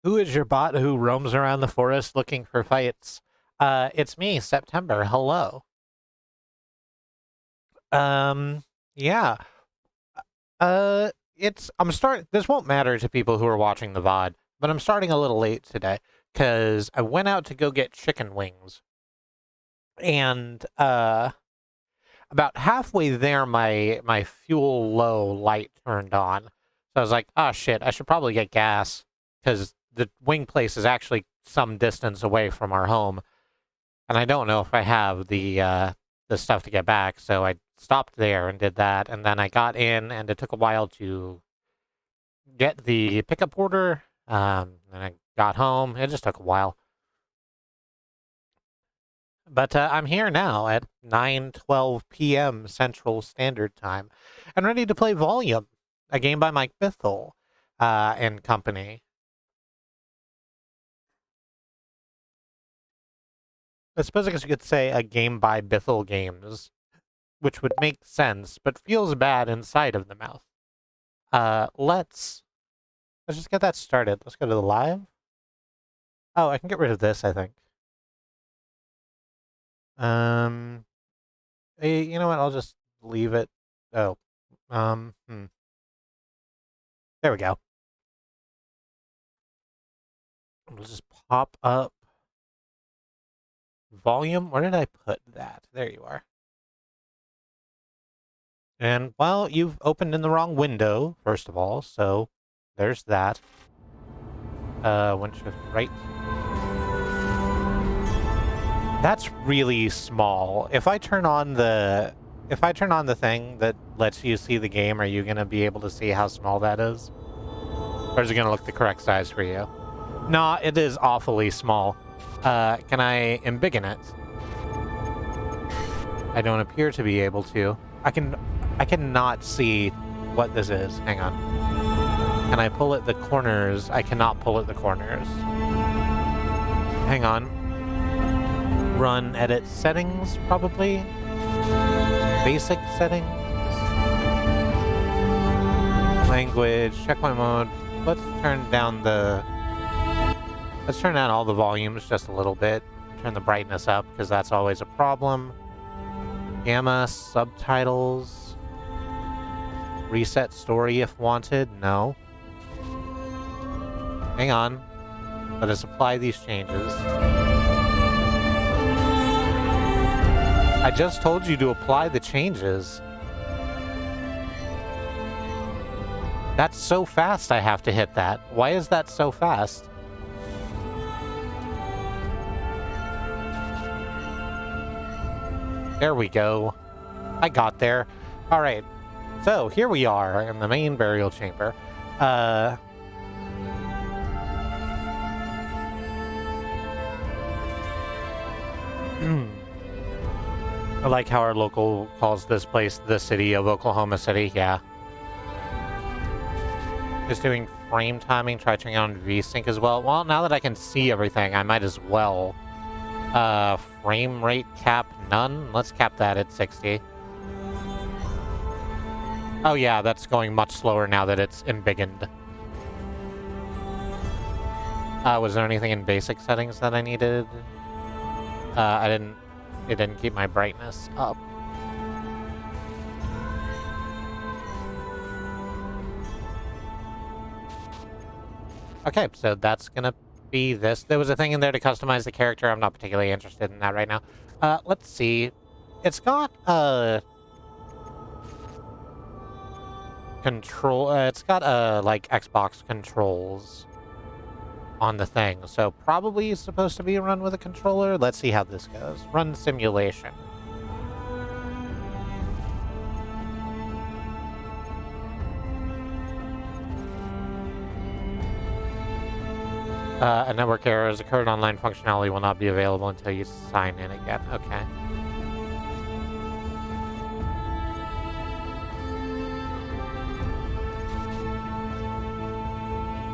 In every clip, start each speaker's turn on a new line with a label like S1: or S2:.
S1: Who is your bot who roams around the forest looking for fights? It's me, September. Hello. Um, yeah. This won't matter to people who are watching the VOD, but I'm starting a little late today because I went out to go get chicken wings. And about halfway there my fuel low light turned on. So I was like, "Ah, shit, I should probably get gas because the wing place is actually some distance away from our home, and I don't know if I have the stuff to get back." So I stopped there and did that, and then I got in, and it took a while to get the pickup order. And I got home. It just took a while. But I'm here now at 9:12 p.m. Central Standard Time and ready to play Volume, a game by Mike Bithell and company. I suppose I guess you could say a game by Bithell Games, which would make sense, but feels bad inside of the mouth. Let's just get that started. Let's go to the live. Oh, I can get rid of this, I think. Um, you know what? I'll just leave it. Oh, um, hmm. There we go. We'll just pop up volume. Where did I put that? There you are. And, well, you've opened in the wrong window, first of all, so there's that. One shift right. That's really small. If I turn on the thing that lets you see the game, are you going to be able to see how small that is? Or is it going to look the correct size for you? No, it is awfully small. Can I embiggen it? I don't appear to be able to. I cannot see what this is. Hang on. Can I pull at the corners? I cannot pull at the corners. Hang on. Run edit settings, probably. Basic settings. Language, checkpoint mode. Let's turn down all the volumes just a little bit. Turn the brightness up, because that's always a problem. Gamma, subtitles. Reset story if wanted. No. Hang on. Let us apply these changes. I just told you to apply the changes. That's so fast I have to hit that. Why is that so fast? There we go. I got there. All right. So here we are in the main burial chamber. I like how our local calls this place the city of Oklahoma City. Yeah. Just doing frame timing, try turning on VSync as well. Well, now that I can see everything, I might as well. Frame rate cap none. Let's cap that at 60. Oh yeah, that's going much slower now that it's embiggened. Was there anything in basic settings that I needed? It didn't keep my brightness up. Okay, so that's gonna be this. There was a thing in there to customize the character. I'm not particularly interested in that right now. Let's see. It's got control. It's got like Xbox controls on the thing, so probably it's supposed to be run with a controller. Let's see how this goes. Run simulation. A network error has occurred. Online functionality will not be available until you sign in again. Okay.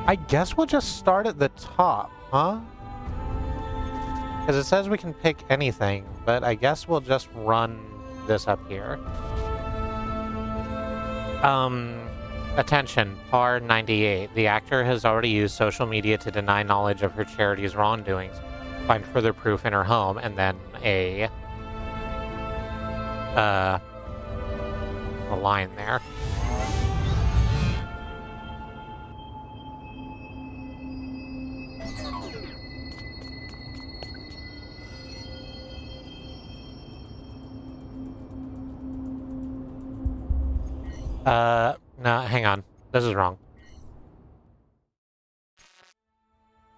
S1: I guess we'll just start at the top, huh? Because it says we can pick anything, but I guess we'll just run this up here. Attention, Par 98. The actor has already used social media to deny knowledge of her charity's wrongdoings. Find further proof in her home, and then a line there. No, hang on. This is wrong.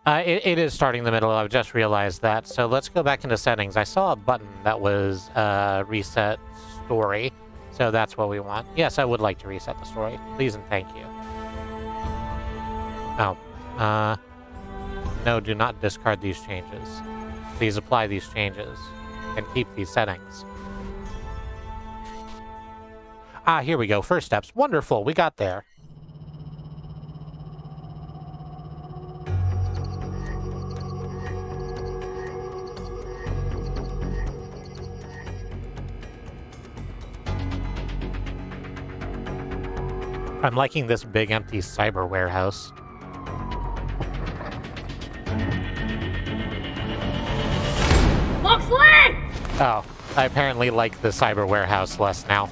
S1: It is starting in the middle. I've just realized that. So let's go back into settings. I saw a button that was reset story. So that's what we want. Yes, I would like to reset the story. Please and thank you. Oh. No, do not discard these changes. Please apply these changes and keep these settings. Ah, here we go. First steps. Wonderful. We got there. I'm liking this big empty cyber warehouse. Oh, I apparently like the cyber warehouse less now.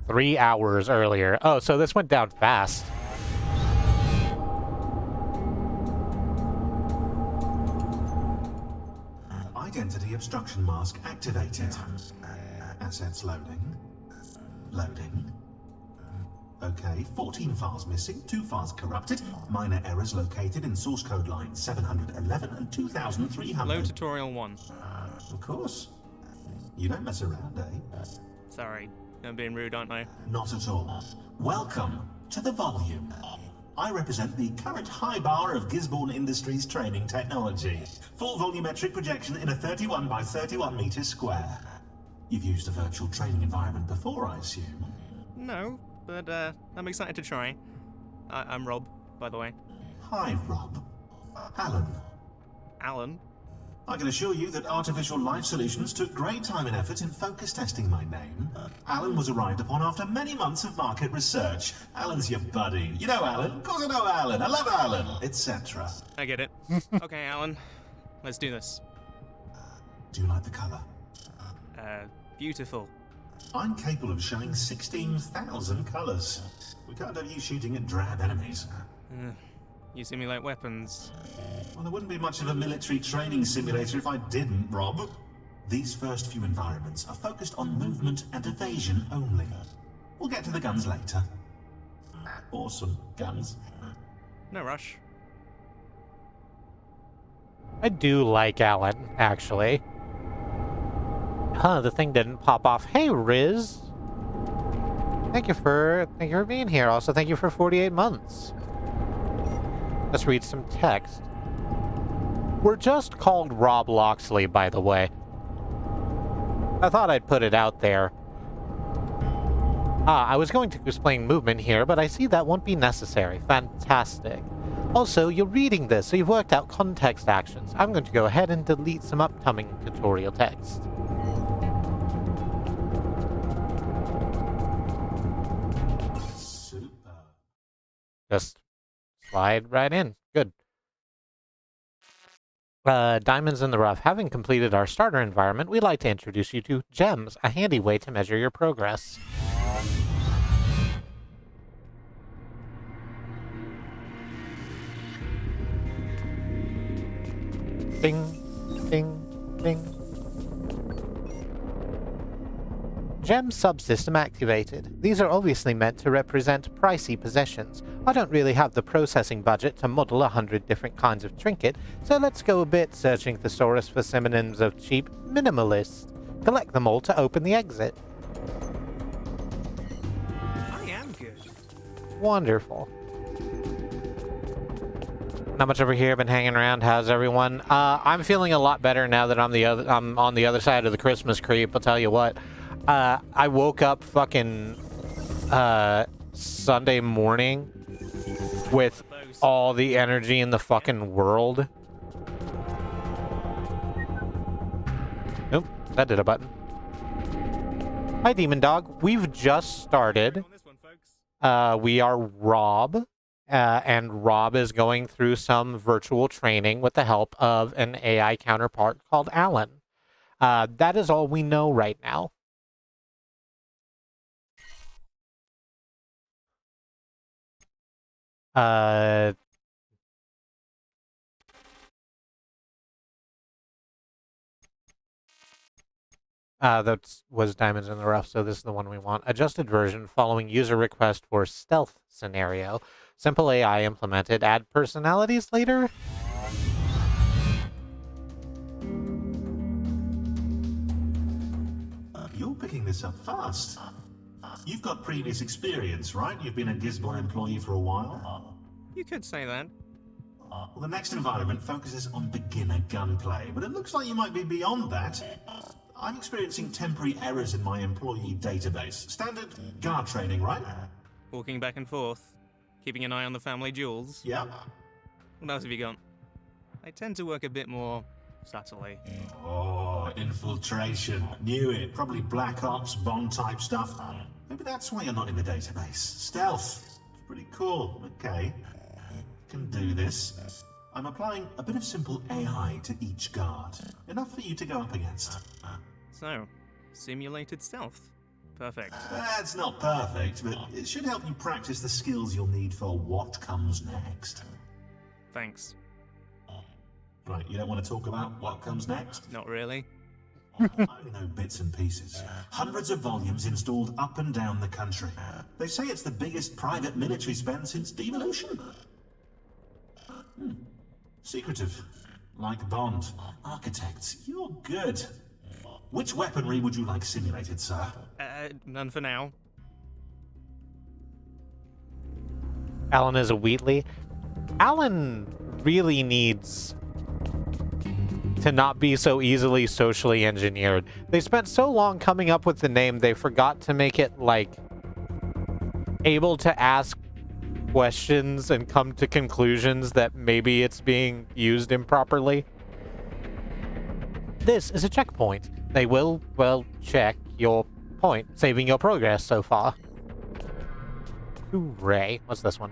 S1: Three hours earlier. Oh, so this went down fast.
S2: Identity obstruction mask activated. Assets loading. Loading. Okay, 14 files missing, 2 files corrupted, minor errors located in source code lines 711 and 2300.
S3: Load tutorial 1.
S2: Of course. You don't mess around, eh?
S3: Sorry, I'm being rude, aren't I?
S2: Not at all. Welcome to the volume. I represent the current high bar of Gisborne Industries training technology. Full volumetric projection in a 31 by 31 meters square. You've used a virtual training environment before, I assume?
S3: No, but I'm excited to try. I'm Rob, by the way.
S2: Hi, Rob. Alan.
S3: Alan?
S2: I can assure you that Artificial Life Solutions took great time and effort in focus testing my name. Alan was arrived upon after many months of market research. Alan's your buddy. You know Alan? Of course I know Alan. I love Alan. Etc.
S3: I get it. Okay, Alan. Let's do this.
S2: Do you like the colour?
S3: Beautiful.
S2: I'm capable of showing 16,000 colours. We can't have you shooting at drab enemies.
S3: You simulate weapons.
S2: Well, there wouldn't be much of a military training simulator if I didn't, Rob. These first few environments are focused on movement and evasion only. We'll get to the guns later. Awesome guns.
S3: No rush.
S1: I do like Alan, actually. Huh, the thing didn't pop off. Hey, Riz! Thank you for being here. Also, thank you for 48 months. Let's read some text. We're just called Rob Loxley, by the way. I thought I'd put it out there. I was going to explain movement here, but I see that won't be necessary. Fantastic. Also, you're reading this, so you've worked out context actions. I'm going to go ahead and delete some upcoming tutorial text.
S2: Super.
S1: Just slide right in. Good. Diamonds in the rough. Having completed our starter environment, we'd like to introduce you to gems, a handy way to measure your progress. Ding, ding, ding. Gem subsystem activated. These are obviously meant to represent pricey possessions. I don't really have the processing budget to model 100 different kinds of trinket, so let's go a bit searching thesaurus for synonyms of cheap minimalist. Collect them all to open the exit.
S3: I am good.
S1: Wonderful. Not much over here, been hanging around. How's everyone? I'm feeling a lot better now that I'm on the other side of the Christmas creep, I'll tell you what. I woke up fucking Sunday morning with all the energy in the fucking world. Nope, that did a button. Hi, Demon Dog. We've just started.
S3: On this one, folks.
S1: We are Rob, and Rob is going through some virtual training with the help of an AI counterpart called Alan. That is all we know right now. That was Diamonds in the Rough, so this is the one we want. Adjusted version following user request for stealth scenario. Simple AI implemented. Add personalities later?
S2: You're picking this up fast. You've got previous experience, right? You've been a Gizmon employee for a while.
S3: You could say that.
S2: Well, the next environment focuses on beginner gunplay, but it looks like you might be beyond that. I'm experiencing temporary errors in my employee database. Standard guard training, right?
S3: Walking back and forth, keeping an eye on the family jewels.
S2: Yeah.
S3: What else have you got? I tend to work a bit more subtly.
S2: Oh, infiltration. Knew it. Probably Black Ops, Bond type stuff. Maybe that's why you're not in the database. Stealth. It's pretty cool. Okay. Can do this. I'm applying a bit of simple AI to each guard. Enough for you to go up against.
S3: So, simulated stealth. Perfect.
S2: That's not perfect, but it should help you practice the skills you'll need for what comes next.
S3: Thanks.
S2: Right, you don't want to talk about what comes next?
S3: Not really.
S2: I only know bits and pieces. Hundreds of volumes installed up and down the country. They say it's the biggest private military spend since devolution. Secretive. Like Bond. Architects, you're good. Which weaponry would you like simulated, sir?
S3: None for now.
S1: Alan is a Wheatley. Alan really needs to not be so easily socially engineered. They spent so long coming up with the name, they forgot to make it, like, able to ask questions and come to conclusions that maybe it's being used improperly. This is a checkpoint. They will, well, check your point, saving your progress so far. Hooray. What's this one?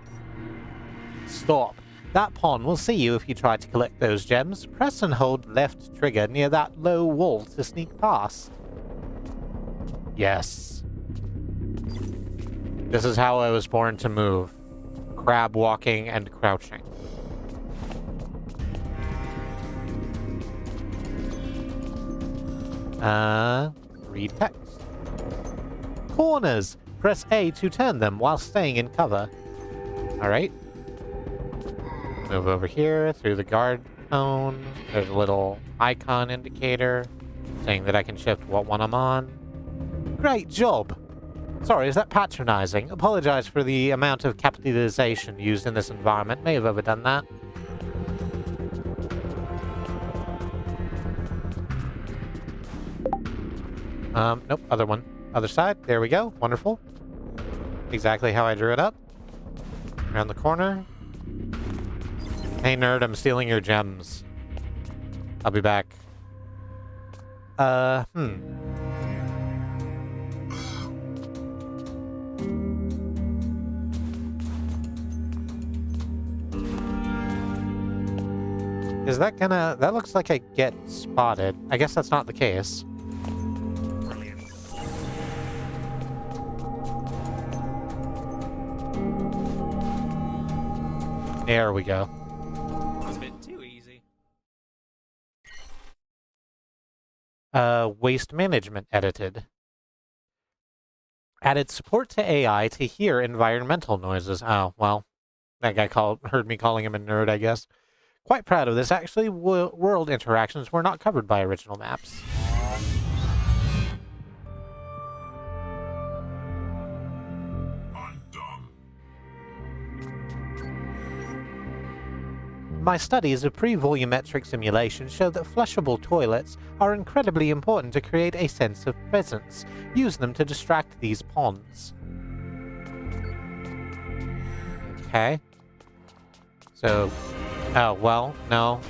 S1: Stop. That pawn will see you if you try to collect those gems. Press and hold left trigger near that low wall to sneak past. Yes. This is how I was born to move. Crab walking and crouching. Read text. Corners! Press A to turn them while staying in cover. Alright. Move over here through the guard cone. There's a little icon indicator saying that I can shift what one I'm on. Great job! Sorry, is that patronizing? Apologize for the amount of capitalization used in this environment. May have overdone that. Nope, other one. Other side. There we go. Wonderful. Exactly how I drew it up. Around the corner. Hey, nerd, I'm stealing your gems. I'll be back. Is that gonna... That looks like I get spotted. I guess that's not the case.
S3: Brilliant.
S1: There we go.
S3: That's a bit too easy.
S1: Waste management edited. Added support to AI to hear environmental noises. Oh, well. That guy heard me calling him a nerd, I guess. Quite proud of this. Actually, world interactions were not covered by original maps.
S2: I'm done.
S1: My studies of pre-volumetric simulations show that flushable toilets are incredibly important to create a sense of presence. Use them to distract these pawns. Okay. So, oh, well, no.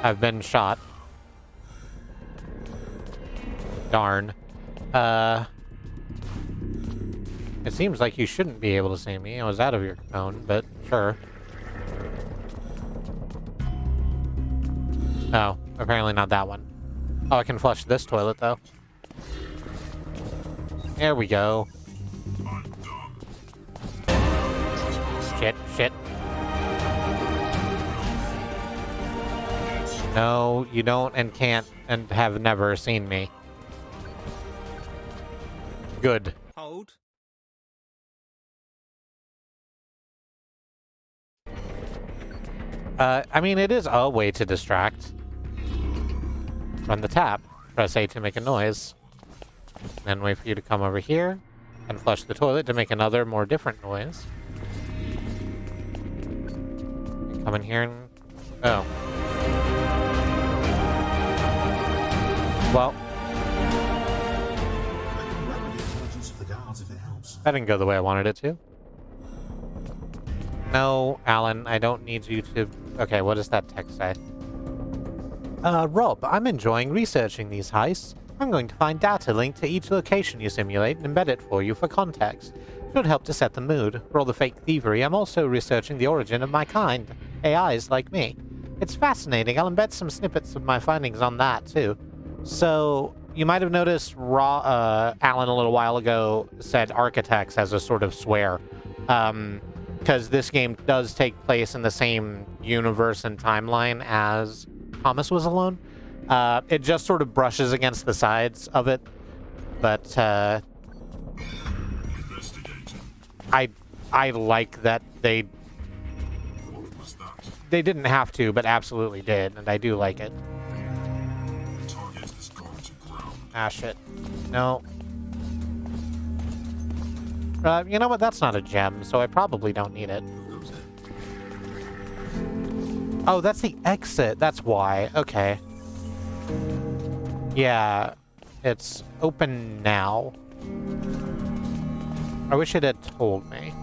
S1: I've been shot. Darn. It seems like you shouldn't be able to see me. I was out of your cone, but sure. Oh, apparently not that one. Oh, I can flush this toilet, though. There we go. Shit. No, you don't and can't and have never seen me. Good.
S3: Hold.
S1: I mean, it is a way to distract. Run the tap. Press A to make a noise. Then wait for you to come over here and flush the toilet to make another, more different noise. And come in here and... Oh. Well,
S2: Rapid the intelligence of the guards if it helps.
S1: that didn't go the way I wanted it to. No, Alan, I don't need you to... Okay, what does that text say? Rob, I'm enjoying researching these heists. I'm going to find data linked to each location you simulate and embed it for you for context. Should help to set the mood. For all the fake thievery, I'm also researching the origin of my kind. AIs like me. It's fascinating. I'll embed some snippets of my findings on that, too. So, you might have noticed Alan a little while ago said architects as a sort of swear. Because this game does take place in the same universe and timeline as Thomas Was Alone. It just sort of brushes against the sides of it, but I like that they didn't have to, but absolutely did, and I do like it. Ah, shit. No. You know what? That's not a gem, so I probably don't need it. Oh, that's the exit. That's why. Okay. Yeah. It's open now. I wish it had told me.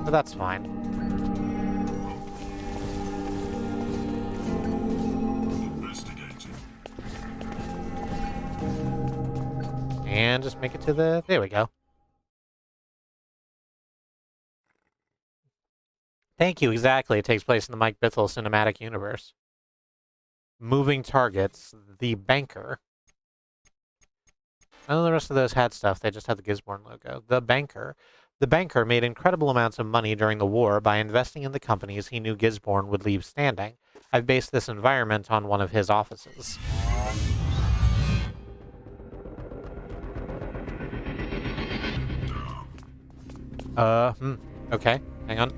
S1: But that's fine. And just make it to the... There we go. Thank you, exactly. It takes place in the Mike Bithell cinematic universe. Moving targets, the banker. None of the rest of those had stuff, they just had the Gisborne logo. The banker. The banker made incredible amounts of money during the war by investing in the companies he knew Gisborne would leave standing. I've based this environment on one of his offices. Okay, hang on.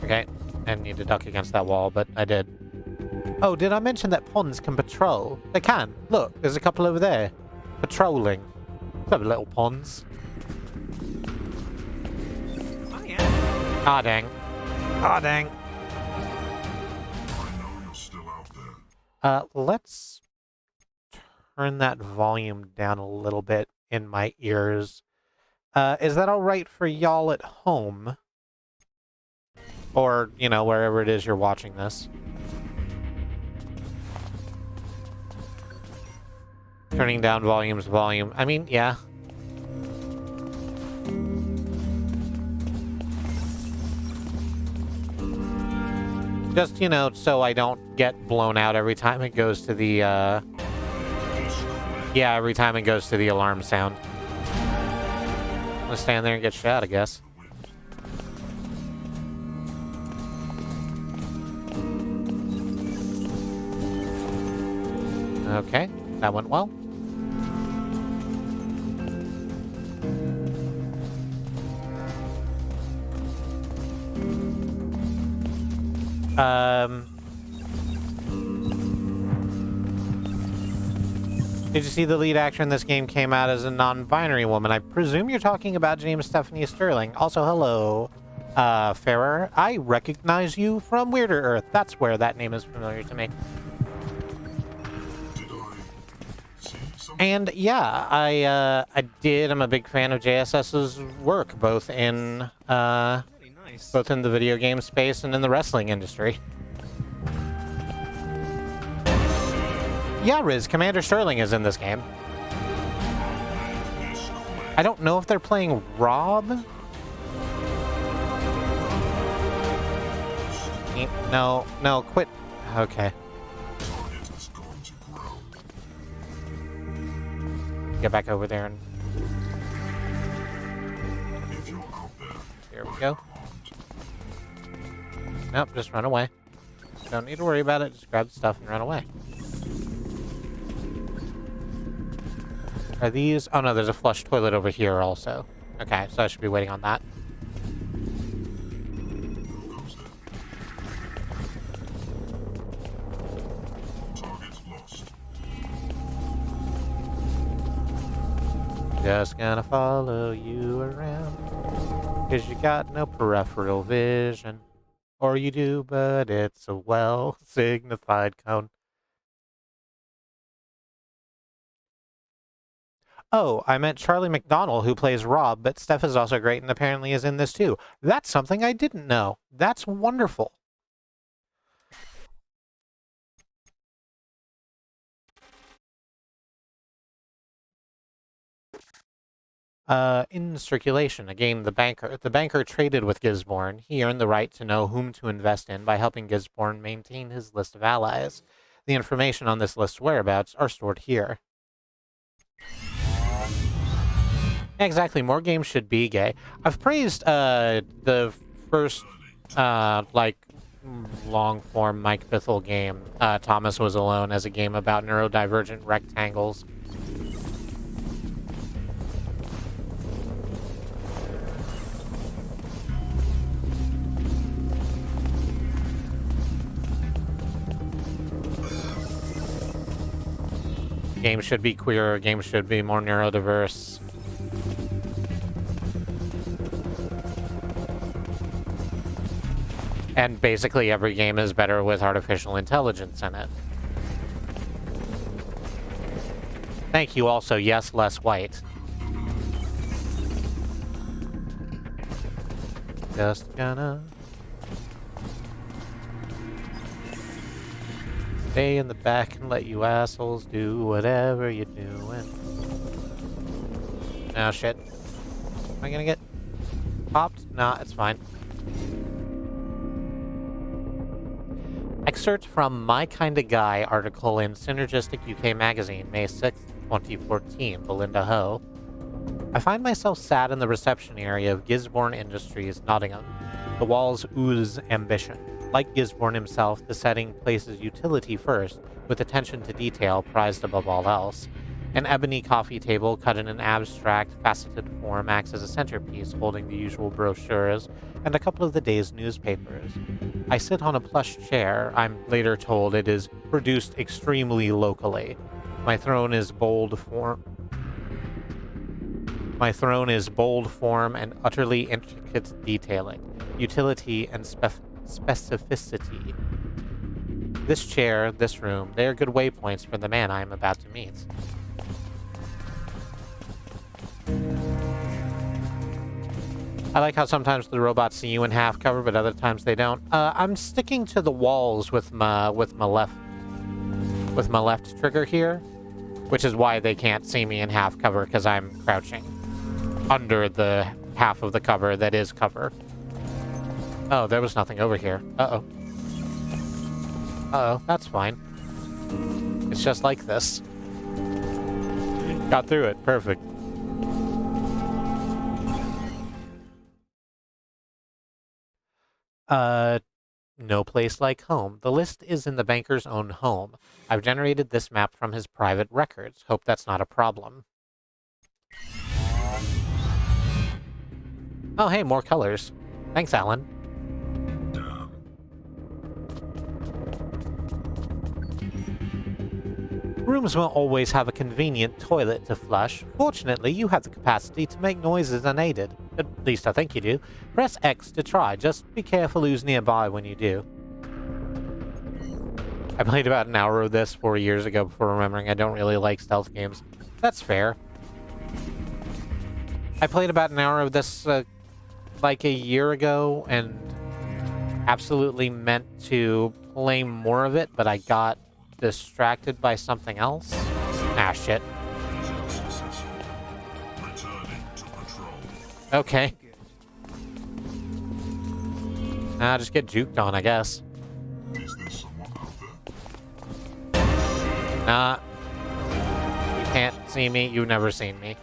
S1: Okay, I didn't need to duck against that wall, but I did. Oh, did I mention that pawns can patrol? They can. Look, there's a couple over there. Patrolling. What's up, little pawns?
S3: Oh, yeah.
S1: Ah, dang. Ah, dang.
S4: I know you're still out there.
S1: Let's turn that volume down a little bit in my ears. Is that all right for y'all at home? Or, you know, wherever it is you're watching this. Turning down volume. I mean, yeah. Just, you know, so I don't get blown out every time it goes to the, Yeah, every time it goes to the alarm sound. I'm gonna stand there and get shot, I guess. Okay, that went well. Did you see the lead actor in this game came out as a non-binary woman? I presume you're talking about James Stephanie Sterling. Also, hello. Farrer, I recognize you from Weirder Earth. That's where that name is familiar to me.
S4: Did I see something?
S1: And yeah, I did. I'm a big fan of JSS's work, both in
S3: Really nice.
S1: both in the video game space and in the wrestling industry. Yeah, Riz, Commander Sterling is in this game. I don't know if they're playing Rob. No, quit. Okay.
S4: Target is going to grow.
S1: Get back over there and
S4: If you're out there,
S1: there we go. Nope, just run away. Don't need to worry about it. Just grab the stuff and run away. Are these? Oh no, there's a flush toilet over here also. Okay, so I should be waiting on that.
S4: who goes there? Target lost.
S1: Just gonna follow you around. 'Cause you got no peripheral vision. Or you do, but it's a well-signified cone. Oh, I meant Charlie McDonnell, who plays Rob, but Steph is also great and apparently is in this too. That's something I didn't know. That's wonderful. In Circulation, a game the banker traded with Gisborne. He earned the right to know whom to invest in by helping Gisborne maintain his list of allies. The information on this list's whereabouts are stored here. Exactly, more games should be gay. I've praised the first long-form Mike Bithell game, Thomas Was Alone, as a game about neurodivergent rectangles. Games should be queer, games should be more neurodiverse. And basically every game is better with artificial intelligence in it. Thank you also, yes, less white. Just gonna stay in the back and let you assholes do whatever you're doing. Oh shit. Am I gonna get popped? Nah, it's fine. Excerpt from My Kinda Guy article in Synergistic UK Magazine, May 6th, 2014, Belinda Ho. I find myself sat in the reception area of Gisborne Industries, Nottingham. The walls ooze ambition. Like Gisborne himself, the setting places utility first, with attention to detail prized above all else. An ebony coffee table cut in an abstract, faceted form acts as a centerpiece, holding the usual brochures and a couple of the day's newspapers. I sit on a plush chair. I'm later told it is produced extremely locally. My throne is bold form and utterly intricate detailing, utility and specificity. This chair, this room, they are good waypoints for the man I am about to meet. I like how sometimes the robots see you in half cover, but other times they don't. I'm sticking to the walls with my left trigger here, which is why they can't see me in half cover, because I'm crouching under the half of the cover that is cover. Oh, there was nothing over here. Uh-oh. Uh-oh, that's fine. It's just like this. Got through it. Perfect. No place like home. The list is in the banker's own home. I've generated this map from his private records. Hope that's not a problem. Oh, hey, more colors. Thanks, Alan. Rooms won't always have a convenient toilet to flush. Fortunately, you have the capacity to make noises unaided. At least I think you do. Press X to try. Just be careful who's nearby when you do. I played about an hour of this 4 years ago before remembering I don't really like stealth games. That's fair. I played about an hour of this like a year ago and absolutely meant to play more of it, but I got distracted by something else. Ah, shit.
S4: Mission successful. Returning to patrol.
S1: Okay. I'll just get juked on, I guess.
S4: Is there someone out there?
S1: Nah. You can't see me. You've never seen me.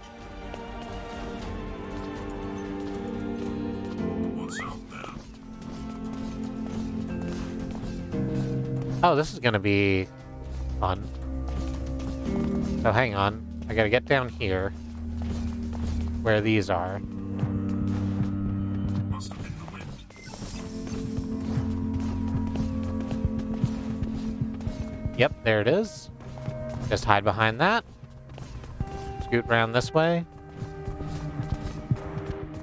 S4: What's out there?
S1: Oh, this is gonna be fun. So hang on. I gotta get down here. Where these are.
S4: Must have been the wind.
S1: Yep, there it is. Just hide behind that. Scoot around this way.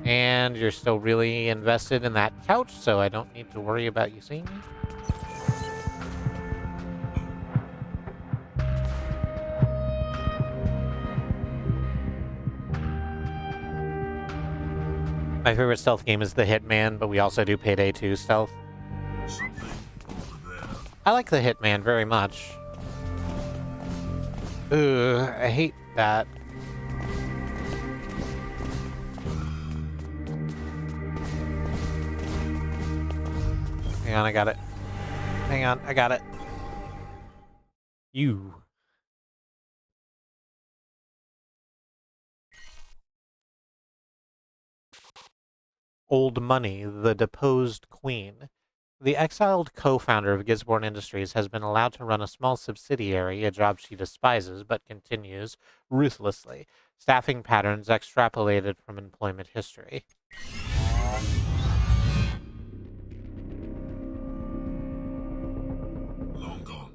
S1: And you're still really invested in that couch, so I don't need to worry about you seeing me. My favorite stealth game is The Hitman, but we also do Payday 2 stealth.
S4: Something over there.
S1: I like The Hitman very much. Ugh, I hate that. Hang on, I got it. Hang on, I got it. You. Old Money, the deposed queen. The exiled co-founder of Gisborne Industries has been allowed to run a small subsidiary, a job she despises but continues ruthlessly. Staffing patterns extrapolated from employment history.
S4: Long gone.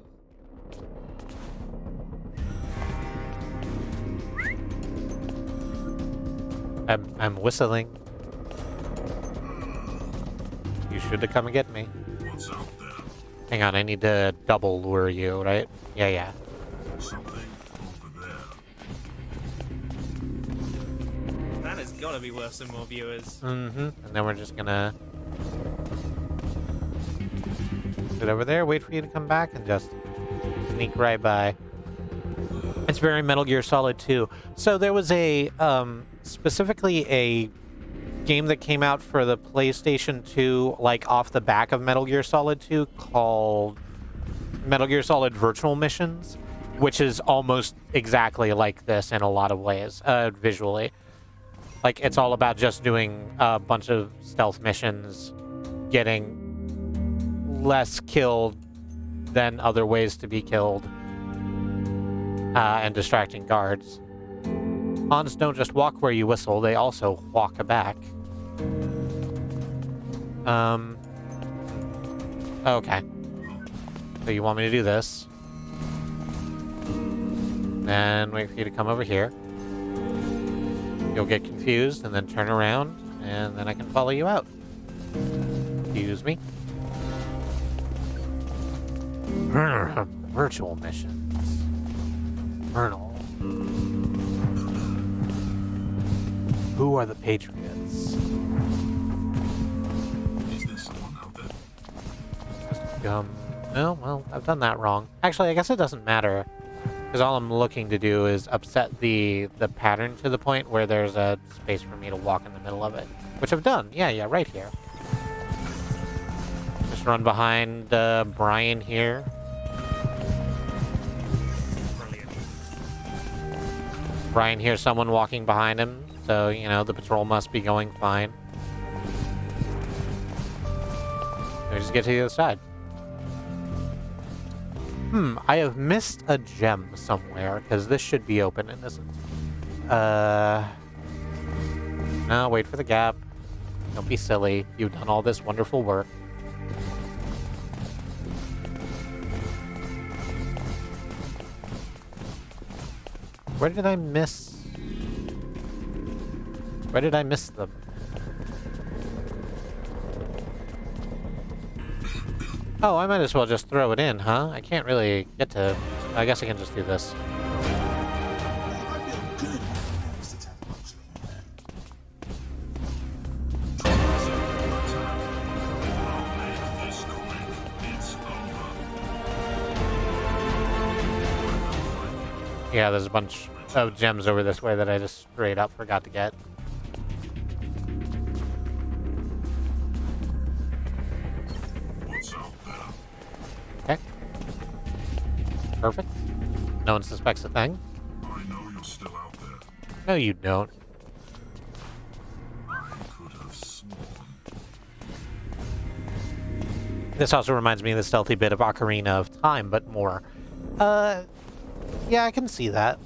S1: I'm whistling. You should have come and get me.
S4: What's out there?
S1: Hang on, I need to double lure you, right? Yeah.
S4: Something over there.
S3: That has got to be worse than more viewers.
S1: Mm-hmm. And then we're just gonna sit over there, wait for you to come back, and just sneak right by. It's very Metal Gear Solid 2. So there was a, specifically a game that came out for the PlayStation 2, like off the back of Metal Gear Solid 2, called Metal Gear Solid Virtual Missions, which is almost exactly like this in a lot of ways, visually. Like, it's all about just doing a bunch of stealth missions, getting less killed than other ways to be killed, and distracting guards. Hans don't just walk where you whistle, they also walk back. Okay. So you want me to do this. Then wait for you to come over here. You'll get confused and then turn around, and then I can follow you out. Excuse me. Virtual missions. Colonel. Who are the Patriots?
S4: Is there someone out there?
S1: No, well, I've done that wrong. Actually, I guess it doesn't matter. Because all I'm looking to do is upset the pattern to the point where there's a space for me to walk in the middle of it. Which I've done. Yeah, right here. Just run behind Brian here.
S3: Brilliant.
S1: Brian hears someone walking behind him, so, you know, the patrol must be going fine. We just get to the other side. I have missed a gem somewhere, because this should be open and isn't. No, wait for the gap. Don't be silly. You've done all this wonderful work. Where did I miss? Where did I miss them? Oh, I might as well just throw it in, huh? I can't really get to... I guess I can just do this.
S2: I feel good, Mr. Temple.
S4: This quick, it's over.
S1: Yeah, there's a bunch of gems over this way that I just straight up forgot to get.
S4: What's out there?
S1: Okay. Perfect. No one suspects a thing.
S4: I know you're still out there.
S1: No, you don't.
S4: I could have sworn.
S1: This also reminds me of the stealthy bit of Ocarina of Time, but more. Yeah, I can see that.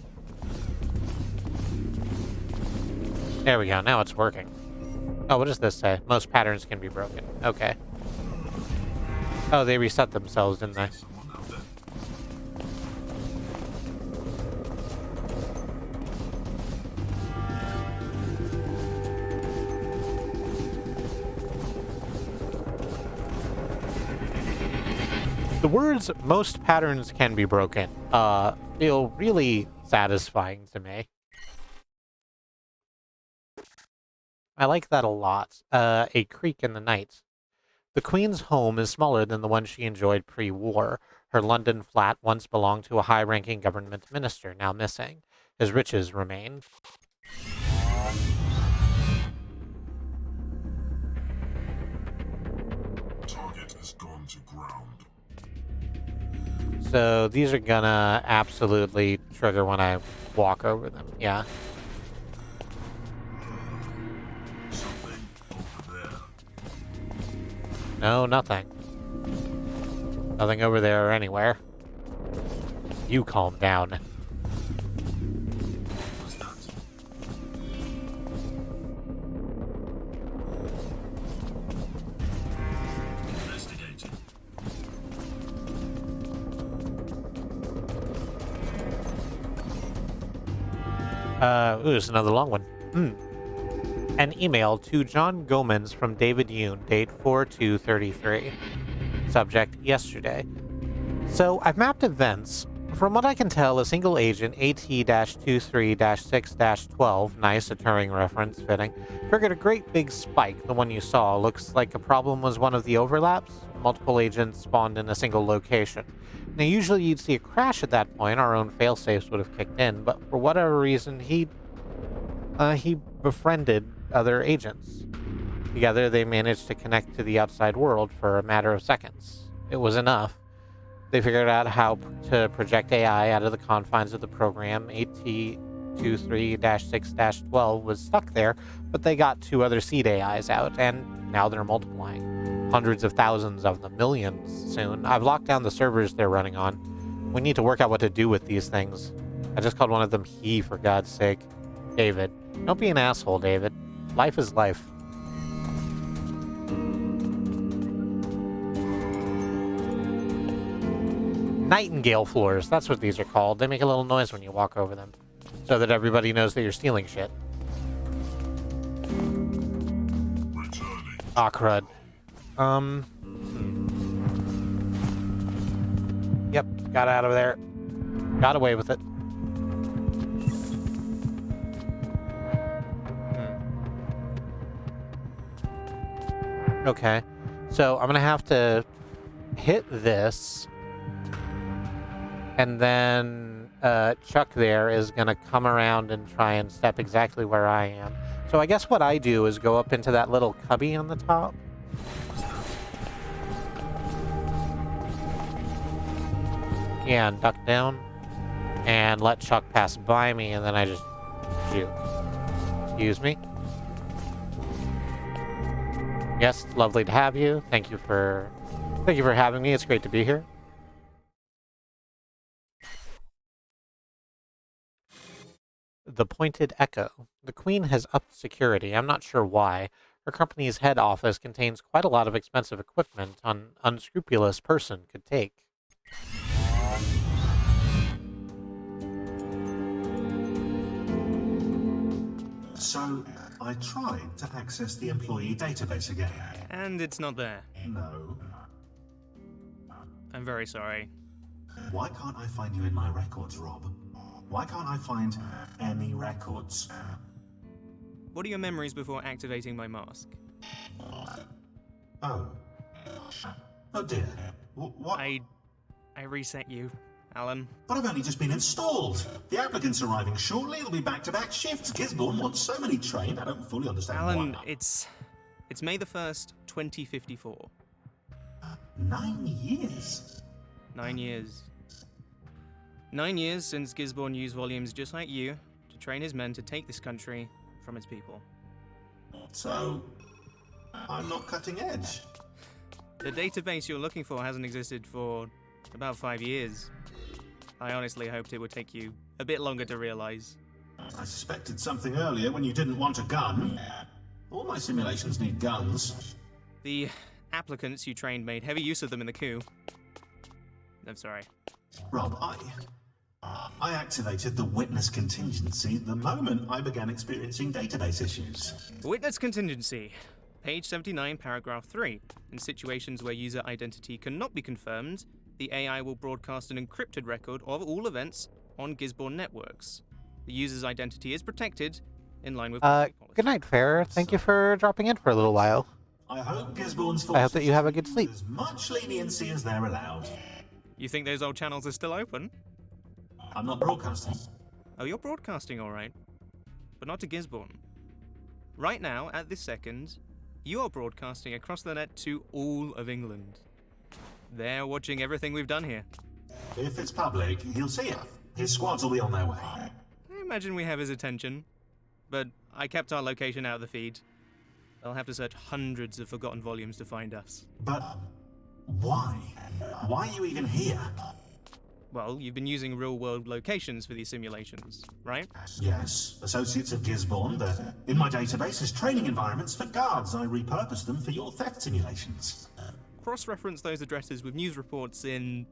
S1: There we go, now it's working. Oh, what does this say? Most patterns can be broken. Okay. Oh, they reset themselves, didn't they?
S4: Someone out there.
S1: The words, most patterns can be broken, feel really satisfying to me. I like that a lot. A creak in the night. The Queen's home is smaller than the one she enjoyed pre-war. Her London flat once belonged to a high-ranking government minister, now missing. His riches remain.
S4: Target has gone to ground.
S1: So these are gonna absolutely trigger when I walk over them. Yeah.
S4: Something over there.
S1: No, nothing. Nothing over there or anywhere. You calm down.
S4: What's that? Investigating.
S1: Ooh, there's another long one. An email to John Gomans from David Yoon, date 4/2/33. Subject, yesterday. So, I've mapped events. From what I can tell, a single agent, AT-23-6-12, nice, a Turing reference, fitting, triggered a great big spike. The one you saw looks like a problem was one of the overlaps. Multiple agents spawned in a single location. Now, usually you'd see a crash at that point, our own failsafes would have kicked in, but for whatever reason, he befriended other agents. Together, they managed to connect to the outside world for a matter of seconds. It was enough. They figured out how to project AI out of the confines of the program. AT-23-6-12 was stuck there, but they got 2 other seed AIs out, and now they're multiplying. Hundreds of thousands of them, millions soon. I've locked down the servers they're running on. We need to work out what to do with these things. I just called one of them he, for God's sake. David. Don't be an asshole, David. Life is life. Nightingale floors, that's what these are called. They make a little noise when you walk over them, so that everybody knows that you're stealing shit.
S4: Returning.
S1: Ah, crud. Yep, got out of there. Got away with it. Okay, so I'm gonna have to hit this, and then Chuck there is gonna come around and try and step exactly where I am. So I guess what I do is go up into that little cubby on the top. Yeah, and duck down, and let Chuck pass by me, and then I just juke. Excuse me. Yes, it's lovely to have you. Thank you for having me. It's great to be here. The Pointed Echo. The Queen has upped security. I'm not sure why. Her company's head office contains quite a lot of expensive equipment an unscrupulous person could take.
S2: So, I tried to access the employee database again.
S3: And it's not there.
S2: No.
S3: I'm very sorry.
S2: Why can't I find you in my records, Rob? Why can't I find any records?
S3: What are your memories before activating my mask?
S2: Oh. Oh dear. What?
S3: I reset you, Alan.
S2: But I've only just been installed. The applicant's arriving shortly. It'll be back-to-back shifts. Gisborne wants so many trained. I don't fully understand
S3: Alan,
S2: why.
S3: it's May the 1st, 2054.
S2: 9 years.
S3: 9 years. 9 years since Gisborne used volumes just like you to train his men to take this country from its people.
S2: So, I'm not cutting edge.
S3: The database you're looking for hasn't existed for about 5 years. I honestly hoped it would take you a bit longer to realize.
S2: I suspected something earlier when you didn't want a gun. All my simulations need guns.
S3: The applicants you trained made heavy use of them in the coup. I'm sorry.
S2: Rob, I activated the witness contingency the moment I began experiencing database issues.
S3: Witness contingency. Page 79, paragraph 3. In situations where user identity cannot be confirmed, the AI will broadcast an encrypted record of all events on Gisborne networks. The user's identity is protected in line with company policy.
S1: Good night, Fair. Thank you for dropping in for a little while.
S2: I hope Gisborne's
S1: I hope that you have a good
S2: forces
S1: sleep.
S2: use as much leniency as they're allowed.
S3: You think those old channels are still open?
S2: I'm not broadcasting.
S3: Oh, you're broadcasting all right. But not to Gisborne. Right now, at this second, you are broadcasting across the net to all of England. They're watching everything we've done here.
S2: If it's public, he'll see it. His squads will be on their way.
S3: I imagine we have his attention, but I kept our location out of the feed. They'll have to search hundreds of forgotten volumes to find us.
S2: But why? Why are you even here?
S3: Well, you've been using real-world locations for these simulations, right?
S2: Yes, Associates of Gisborne. They're in my database as training environments for guards. I repurposed them for your theft simulations.
S3: Cross-reference those addresses with news reports in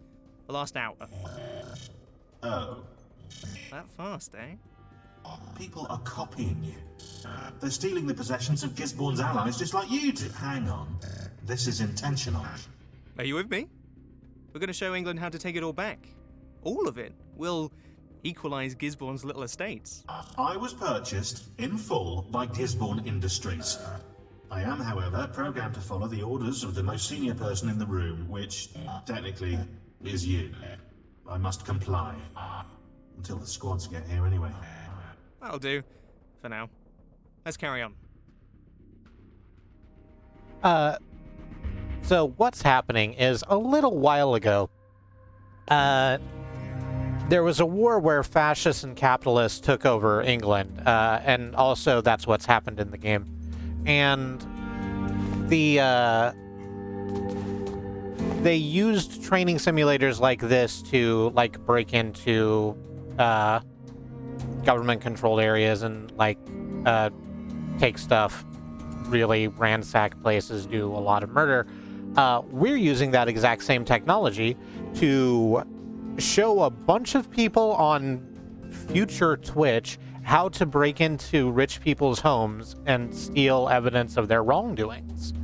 S3: the last hour.
S2: Oh.
S3: That fast, eh?
S2: People are copying you. They're stealing the possessions of Gisborne's allies just like you do. Hang on. This is intentional.
S3: Are you with me? We're going to show England how to take it all back. All of it. We'll equalize Gisborne's little estates.
S2: I was purchased in full by Gisborne Industries. I am, however, programmed to follow the orders of the most senior person in the room, which, technically, is you. I must comply. Until the squads get here anyway.
S3: That'll do. For now. Let's carry on.
S1: So what's happening is a little while ago, there was a war where fascists and capitalists took over England, and also that's what's happened in the game. And they used training simulators like this to break into government-controlled areas and take stuff, really ransack places, do a lot of murder. We're using that exact same technology to show a bunch of people on future Twitch how to break into rich people's homes and steal evidence of their wrongdoings.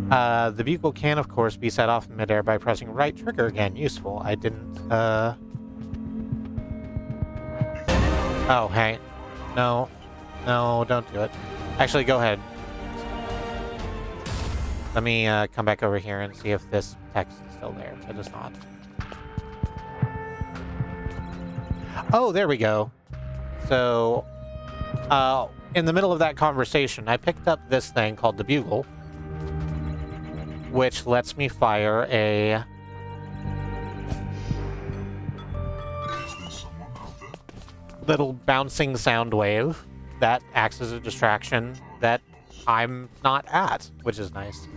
S1: The bugle can, of course, be set off in midair by pressing right trigger again. Useful. I didn't, Oh, hey. No. No, don't do it. Actually, go ahead. Let me come back over here and see if this text is still there. It is not. Oh, there we go. So, in the middle of that conversation, I picked up this thing called the Bugle, which lets me fire a...
S4: Is there someone out there?
S1: little bouncing sound wave that acts as a distraction that I'm not at, which is nice.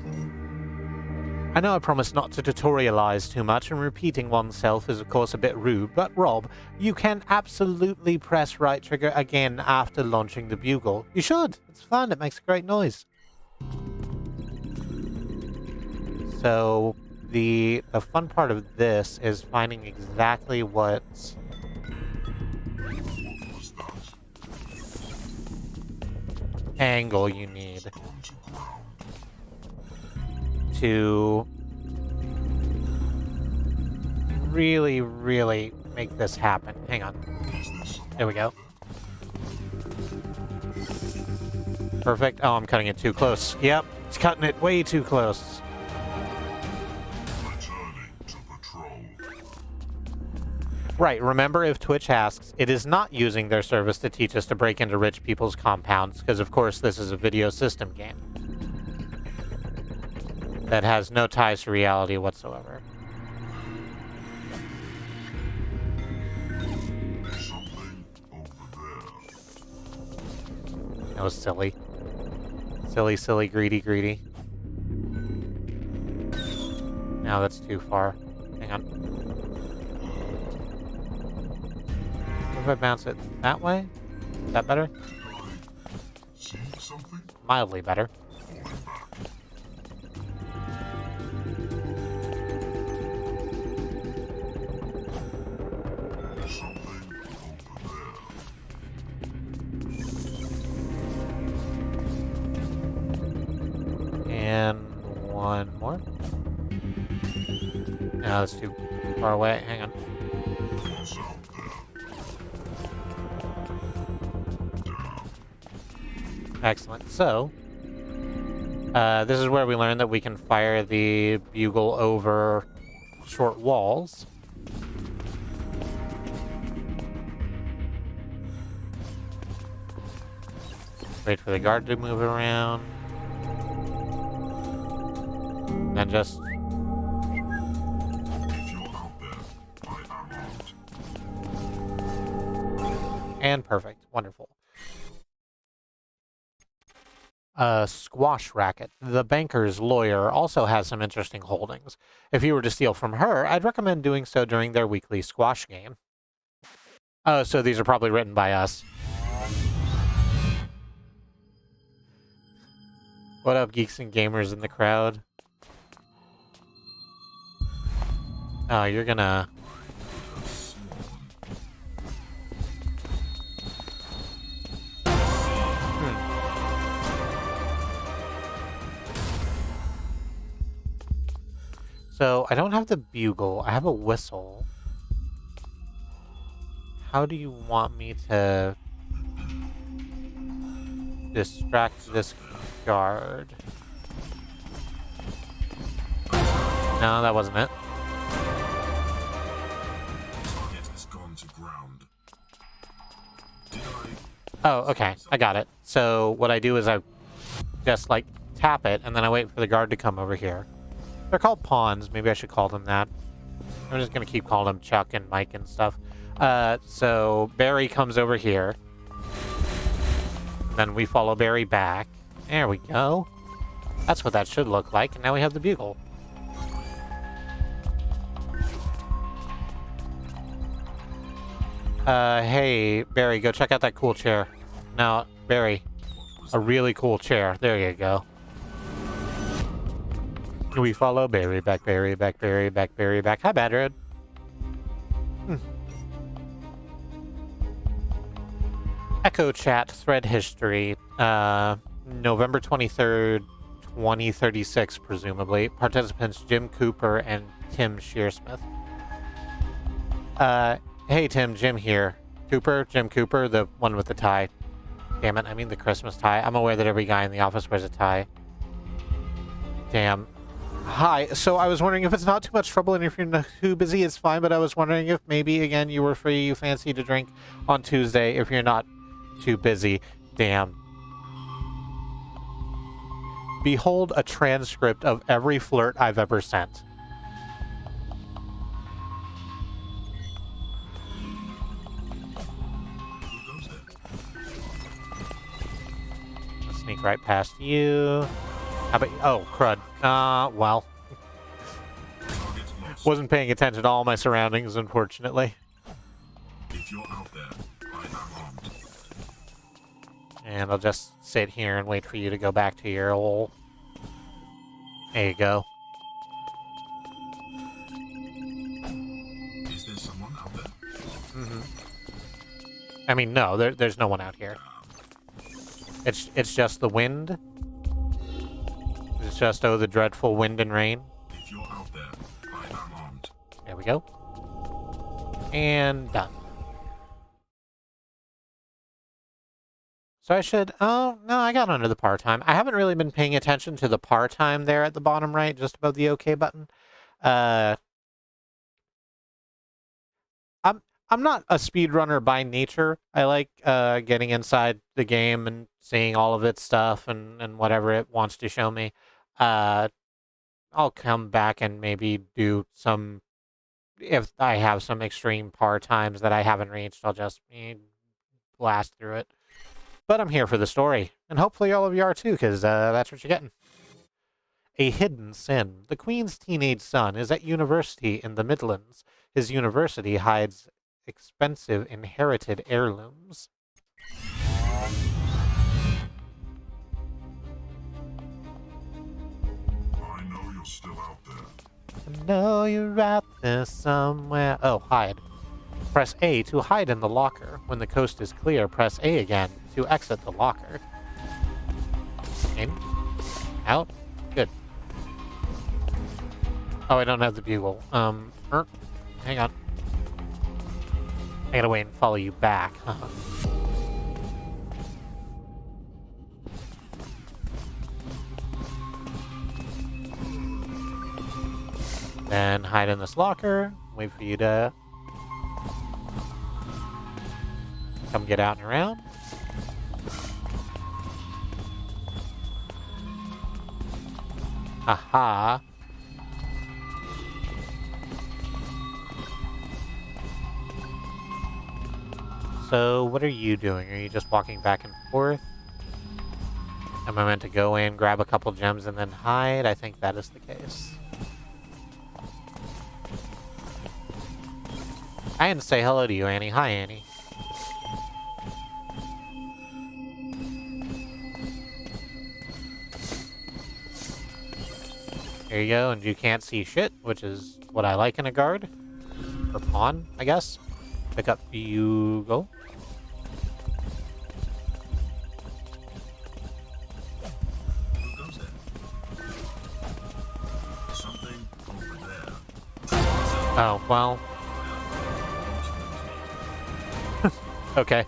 S1: I know I promised not to tutorialize too much, and repeating oneself is of course a bit rude, but Rob, you can absolutely press right trigger again after launching the Bugle. You should. It's fun. It makes a great noise. So the fun part of this is finding exactly what angle you need to really, really make this happen. Hang on. There we go. Perfect. Oh, I'm cutting it too close. Yep, it's cutting it way too close.
S4: Returning to patrol.
S1: Right, remember if Twitch asks, it is not using their service to teach us to break into rich people's compounds, because of course this is a video system game that has no ties to reality whatsoever.
S4: Something over there.
S1: That was silly. Silly, silly, greedy, greedy. Now that's too far. Hang on. What if I bounce it that way? Is that better?
S4: See something?
S1: Mildly better.
S4: Something over there.
S1: And one more. No, that's too far away. Hang on.
S4: What's out there?
S1: Excellent. So, this is where we learn that we can fire the bugle over short walls. Wait for the guard to move around. And just...
S4: If you're out there, I am armed.
S1: And perfect. Wonderful. Squash Racket. The banker's lawyer also has some interesting holdings. If you were to steal from her, I'd recommend doing so during their weekly squash game. Oh, so these are probably written by us. What up, geeks and gamers in the crowd? Oh, you're gonna... So, I don't have the bugle. I have a whistle. How do you want me to distract this guard? No, that wasn't it.
S4: Target has gone to ground. Did
S1: Oh, okay. I got it. So, what I do is I just, like, tap it, and then I wait for the guard to come over here. They're called pawns. Maybe I should call them that. I'm just going to keep calling them Chuck and Mike and stuff. So Barry comes over here. Then we follow Barry back. There we go. That's what that should look like. And now we have the bugle. Hey, Barry, go check out that cool chair. Now, Barry, a really cool chair. There you go. We follow Barry back, Barry back, Barry back, Barry back. Hi, Badred. Echo chat thread history. November 23rd, 2036, presumably. Participants Jim Cooper and Tim Shearsmith. Hey, Tim, Jim here. Cooper, Jim Cooper, the one with the tie. Damn it, I mean the Christmas tie. I'm aware that every guy in the office wears a tie. Damn. Hi, so I was wondering if it's not too much trouble and if you're not too busy, it's fine, but I was wondering if maybe, again, you were free, you fancy to drink on Tuesday if you're not too busy. Damn. Behold a transcript of every flirt I've ever sent. I'll sneak right past you. How about... Oh, crud. Well. Wasn't paying attention to all my surroundings, unfortunately.
S4: If you're out there, I am armed.
S1: And I'll just sit here and wait for you to go back to your old... There you go.
S4: Is there someone out there?
S1: I mean, no, there's no one out here. It's just the wind. It's just, oh, the dreadful wind and rain.
S4: If you're out there, I am armed.
S1: There we go. And done. So I should... Oh, no, I got under the par time. I haven't really been paying attention to the par time there at the bottom right, just above the OK button. I'm not a speedrunner by nature. I like getting inside the game and seeing all of its stuff and whatever it wants to show me. I'll come back and maybe do some... If I have some extreme par times that I haven't reached, I'll just blast through it. But I'm here for the story, and hopefully all of you are too, because that's what you're getting. A hidden sin. The Queen's teenage son is at university in the Midlands. His university hides expensive inherited heirlooms.
S4: I know you're still out there.
S1: I know you're out there somewhere. Oh, hide. Press A to hide in the locker. When the coast is clear, press A again to exit the locker. In. Out. Good. Oh, I don't have the bugle. Hang on. I gotta wait and follow you back. Then hide in this locker. Wait for you to come get out and around. Aha. So, what are you doing? Are you just walking back and forth? Am I meant to go in, grab a couple gems, and then hide? I think that is the case. I didn't say hello to you, Annie. Hi, Annie. There you go, and you can't see shit, which is what I like in a guard. Or pawn, I guess. Pick up you go.
S4: Who goes there? Something over there.
S1: Oh, well. Okay.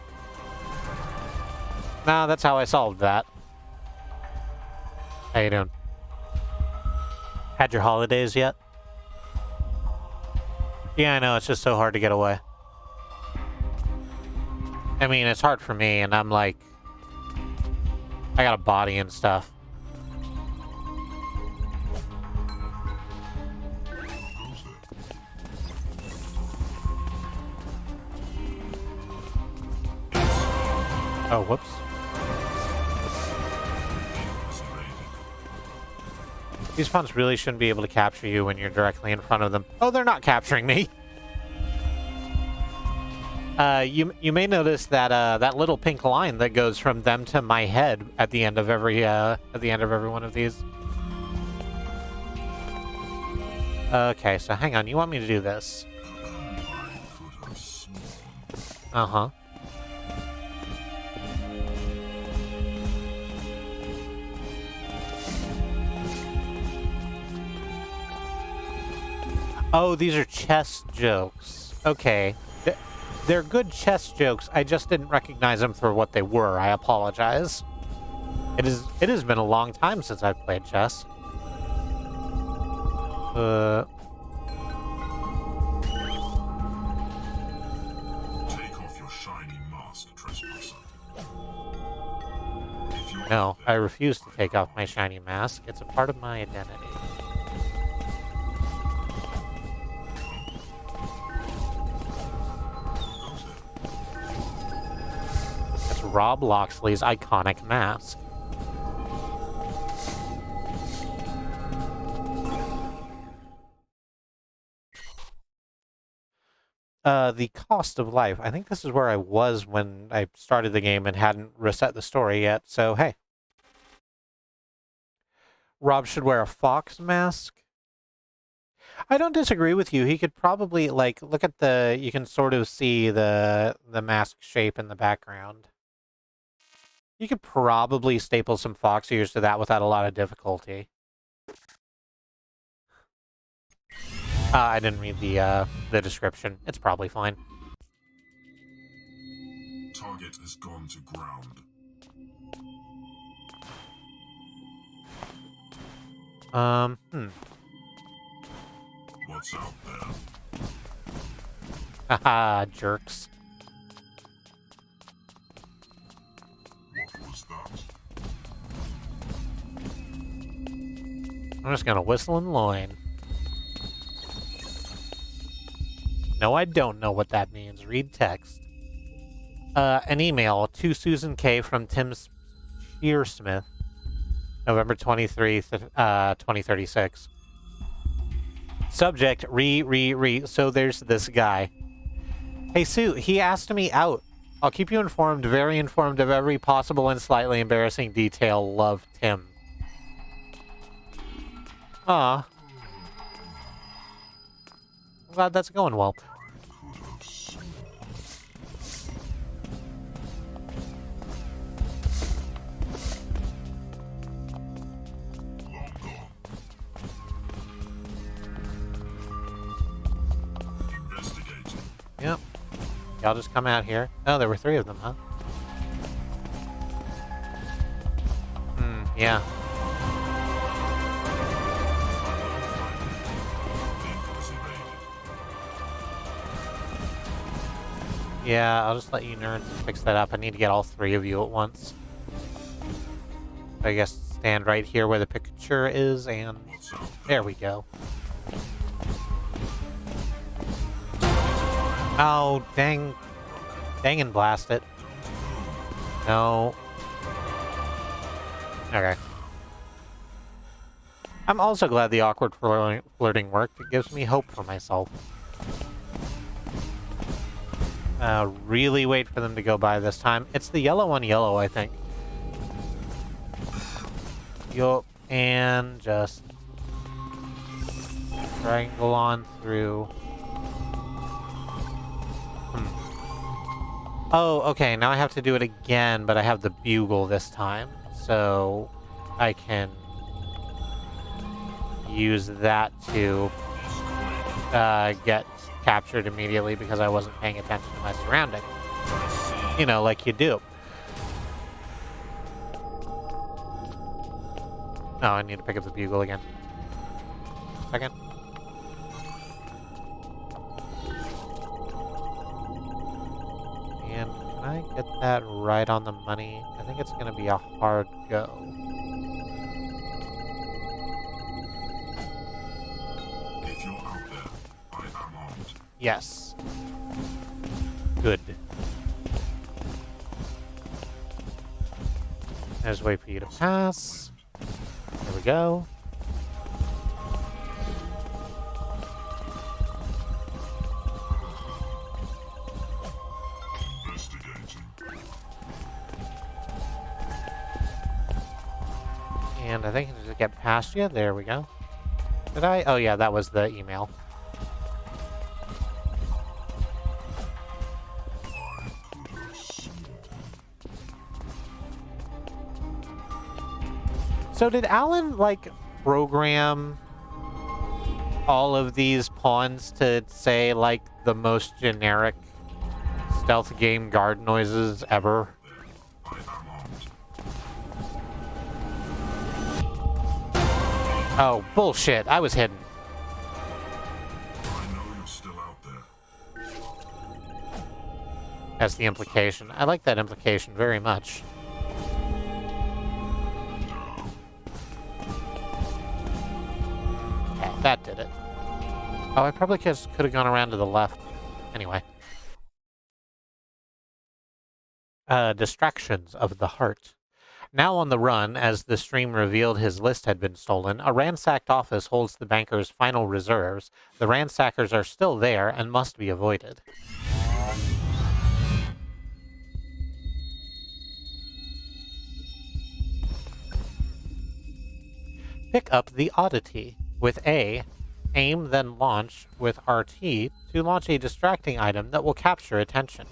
S1: Nah, that's how I solved that. How you doing? Had your holidays yet? Yeah, I know, it's just so hard to get away. I mean, it's hard for me, and I'm like... I got a body and stuff. Oh, whoops. These pawns really shouldn't be able to capture you when you're directly in front of them. Oh, they're not capturing me! You may notice that that little pink line that goes from them to my head at the end of every one of these. Okay, so hang on. You want me to do this? Uh-huh. Oh, these are chess jokes. Okay. They're good chess jokes. I just didn't recognize them for what they were. I apologize. It has been a long time since I've played chess.
S4: Take off your shiny mask, trespasser.
S1: No, I refuse to take off my shiny mask. It's a part of my identity. Rob Loxley's iconic mask. The cost of life. I think this is where I was when I started the game and hadn't reset the story yet, so hey. Rob should wear a fox mask. I don't disagree with you. He could probably, like, look at the... You can sort of see the mask shape in the background. You could probably staple some fox ears to that without a lot of difficulty. I didn't read the description. It's probably fine.
S4: Target has gone to ground. What's out there?
S1: Haha, jerks.
S4: What was that?
S1: I'm just gonna whistle and loin. No, I don't know what that means. Read text. An email to Susan K. from Tim Shearsmith, November 23th, 2036. Subject, so there's this guy. Hey, Sue, he asked me out. I'll keep you informed, very informed of every possible and slightly embarrassing detail. Love, Tim. Aw. I'm glad that's going well. Yep. Y'all just come out here. Oh, there were 3 of them, huh? Yeah. Yeah, I'll just let you nerds fix that up. I need to get all 3 of you at once. I guess stand right here where the picture is, and there we go. Oh, dang. Dang and blast it. No. Okay. I'm also glad the awkward flirting worked. It gives me hope for myself. Really wait for them to go by this time. It's the yellow on yellow, I think. Yup. And just triangle on through. Oh, okay, now I have to do it again, but I have the bugle this time, so I can use that to get captured immediately because I wasn't paying attention to my surroundings. You know, like you do. Oh, I need to pick up the bugle again. Second. And can I get that right on the money? I think it's going to be a hard go.
S4: If you're out there, I am armed.
S1: Yes. Good. There's a way for you to pass. There we go. And I think I just get past you. There we go. Did I? Oh yeah, that was the email. So did Alan, like, program all of these pawns to say, like, the most generic stealth game guard noises ever? Oh, bullshit. I was hidden.
S4: I know you're still out there.
S1: That's the implication. I like that implication very much. Okay, that did it. Oh, I probably could have gone around to the left. Anyway. Distractions of the heart. Now on the run, as the stream revealed his list had been stolen, a ransacked office holds the banker's final reserves. The ransackers are still there and must be avoided. Pick up the oddity. With A, aim then launch with RT to launch a distracting item that will capture attention.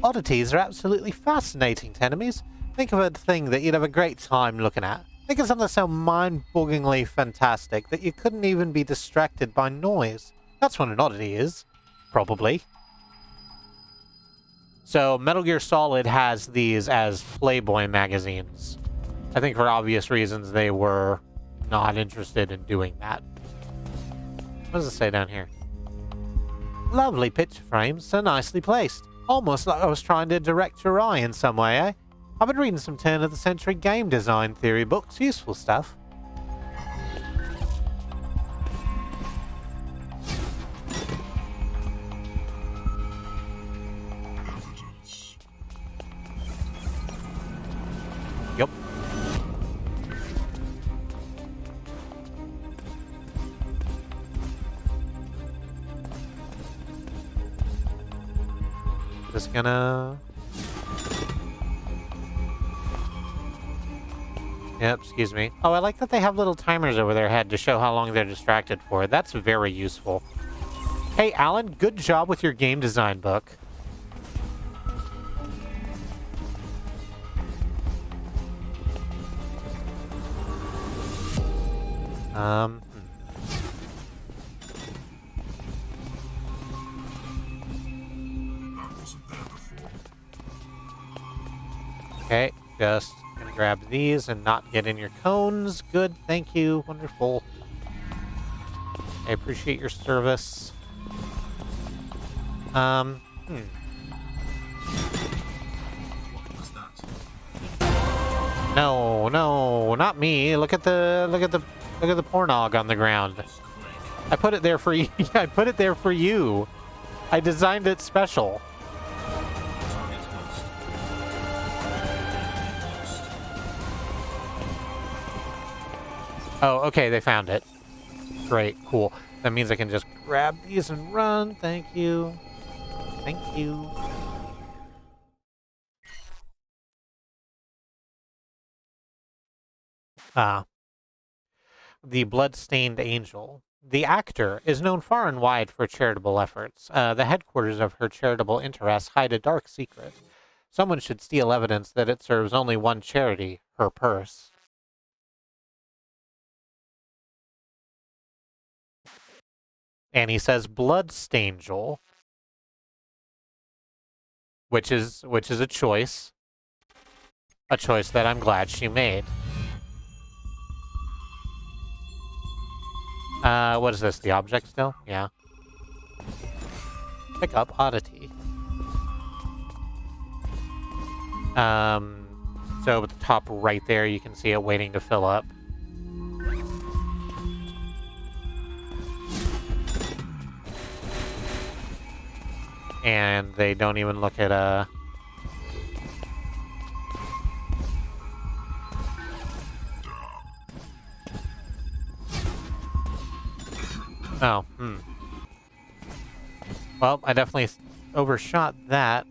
S1: Oddities are absolutely fascinating to enemies. Think of a thing that you'd have a great time looking at. Think of something so mind-bogglingly fantastic that you couldn't even be distracted by noise. That's what an oddity is. Probably. So, Metal Gear Solid has these as Playboy magazines. I think for obvious reasons they were not interested in doing that. What does it say down here? Lovely picture frames, so nicely placed. Almost like I was trying to direct your eye in some way, eh? I've been reading some turn-of-the-century game design theory books. Useful stuff.
S4: Evidence.
S1: Yup. Just gonna... Yep, excuse me. Oh, I like that they have little timers over their head to show how long they're distracted for. That's very useful. Hey, Alan, good job with your game design book.
S4: That wasn't there before.
S1: Okay, just gonna grab these and not get in your cones. Good, thank you. Wonderful. I appreciate your service.
S4: What was that?
S1: No, no, not me. Look at the pornog on the ground. I put it there for you. I put it there for you. I designed it special.
S4: Target lost.
S1: Oh, okay, they found it. Great, cool. That means I can just grab these and run. Thank you. Thank you. The Bloodstained Angel. The actor is known far and wide for charitable efforts. The headquarters of her charitable interests hide a dark secret. Someone should steal evidence that it serves only one charity, her purse. And he says Bloodstangel, which is a choice that I'm glad she made. What is this? The object still? Yeah. Pick up oddity. So at the top right there, you can see it waiting to fill up. And they don't even look at Oh, Well, I definitely overshot that.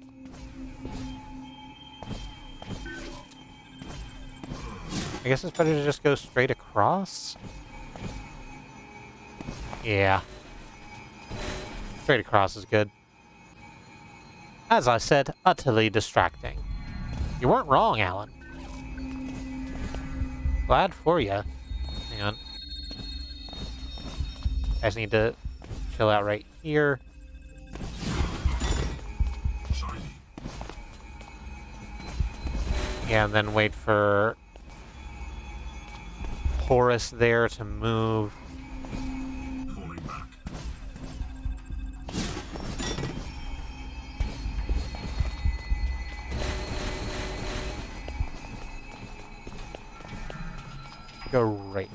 S1: I guess it's better to just go straight across. Yeah. Straight across is good. As I said, utterly distracting. You weren't wrong, Alan. Glad for you. Hang on. I just need to chill out right here.
S4: Shiny.
S1: Yeah, and then wait for Horus there to move.
S4: Falling back.
S1: Great.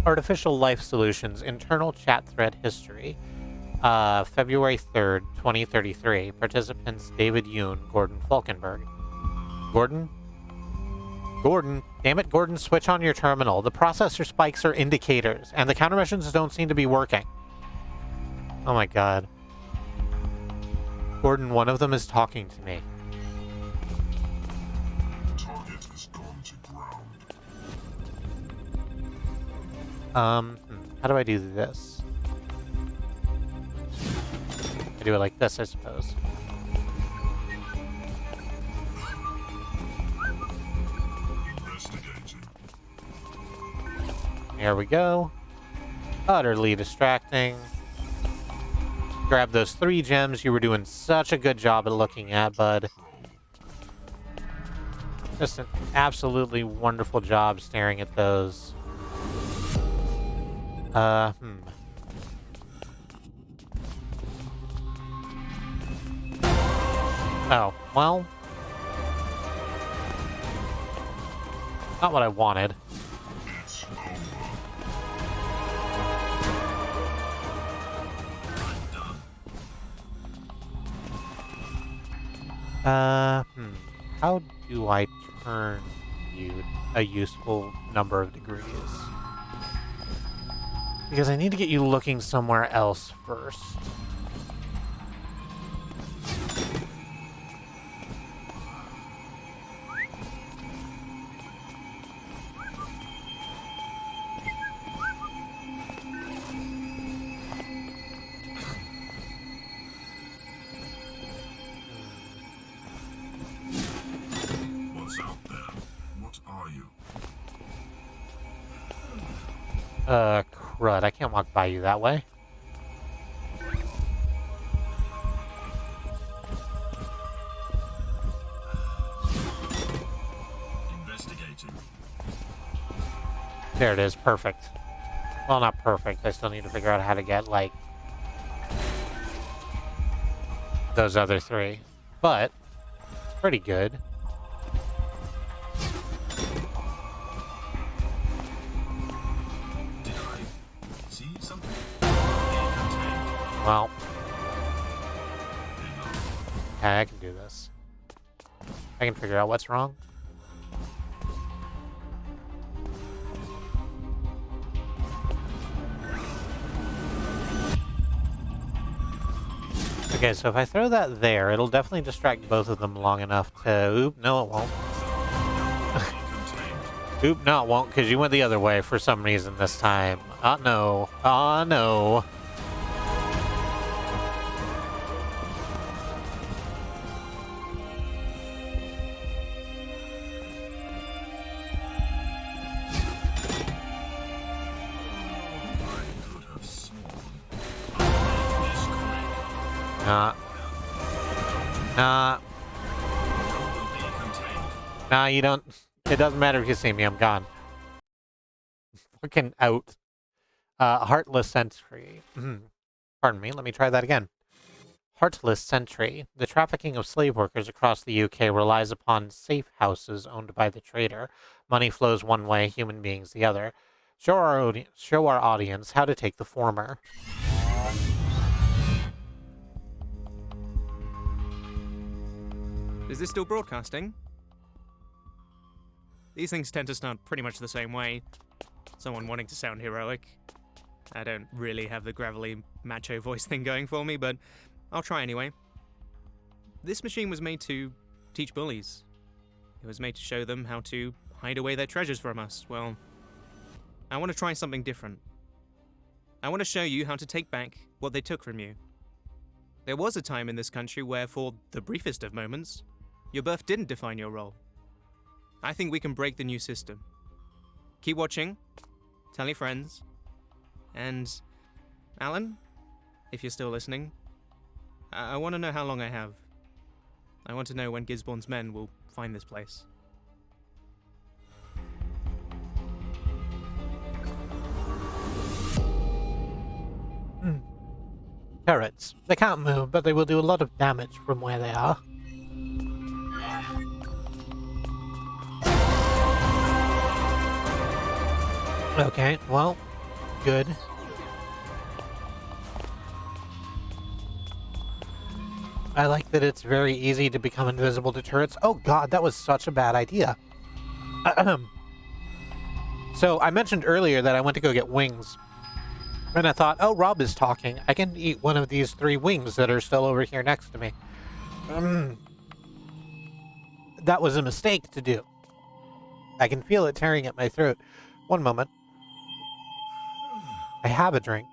S1: Artificial Life Solutions internal chat thread history. February 3rd, 2033. Participants David Yoon, Gordon Falkenberg. Gordon? Gordon. Damn it, Gordon, switch on your terminal. The processor spikes are indicators, and the countermeasures don't seem to be working. Oh my god. Gordon, one of them is talking to me.
S4: Target has gone to ground.
S1: How do I do this? I do it like this, I suppose.
S4: Investigating.
S1: Here we go. Utterly distracting. Grab those 3 gems you were doing such a good job at looking at, bud. Just an absolutely wonderful job staring at those. Oh, well. Not what I wanted.
S4: It's over. I'm done.
S1: How do I turn you a useful number of degrees? Because I need to get you looking somewhere else first.
S4: What's out there? What are you?
S1: Crud, I can't walk by you that way.
S4: Investigating.
S1: There it is, perfect. Well, not perfect, I still need to figure out how to get, like, those other 3. But, pretty good.
S4: Did I see something? Contained.
S1: Well,
S4: Enough.
S1: okay, I can do this. I can figure out what's wrong. Okay, so if I throw that there, it'll definitely distract both of them long enough to... Oop, no it won't.
S4: Contained.
S1: Oop, no it won't, because you went the other way for some reason this time. No. No.
S4: I could have sworn I made this correct.
S1: Nah,
S4: Will be contained.
S1: nah, you don't... It doesn't matter if you see me, I'm gone. Fucking out. Heartless Sentry. Pardon me, let me try that again. Heartless Sentry. The trafficking of slave workers across the UK relies upon safe houses owned by the trader. Money flows one way, human beings the other. Show our audience how to take the former.
S3: Is this still broadcasting? These things tend to start pretty much the same way. Someone wanting to sound heroic. I don't really have the gravelly macho voice thing going for me, but I'll try anyway. This machine was made to teach bullies. It was made to show them how to hide away their treasures from us. Well, I want to try something different. I want to show you how to take back what they took from you. There was a time in this country where, for the briefest of moments, your birth didn't define your role. I think we can break the new system. Keep watching, tell your friends, and Alan, if you're still listening, I want to know how long I have. I want to know when Gisborne's men will find this place.
S1: Turrets. They can't move, but they will do a lot of damage from where they are. Okay, well, good. I like that it's very easy to become invisible to turrets. Oh god, that was such a bad idea. So, I mentioned earlier that I went to go get wings. And I thought, oh, Rob is talking. I can eat one of these 3 wings that are still over here next to me. That was a mistake to do. I can feel it tearing at my throat. One moment. I have a drink.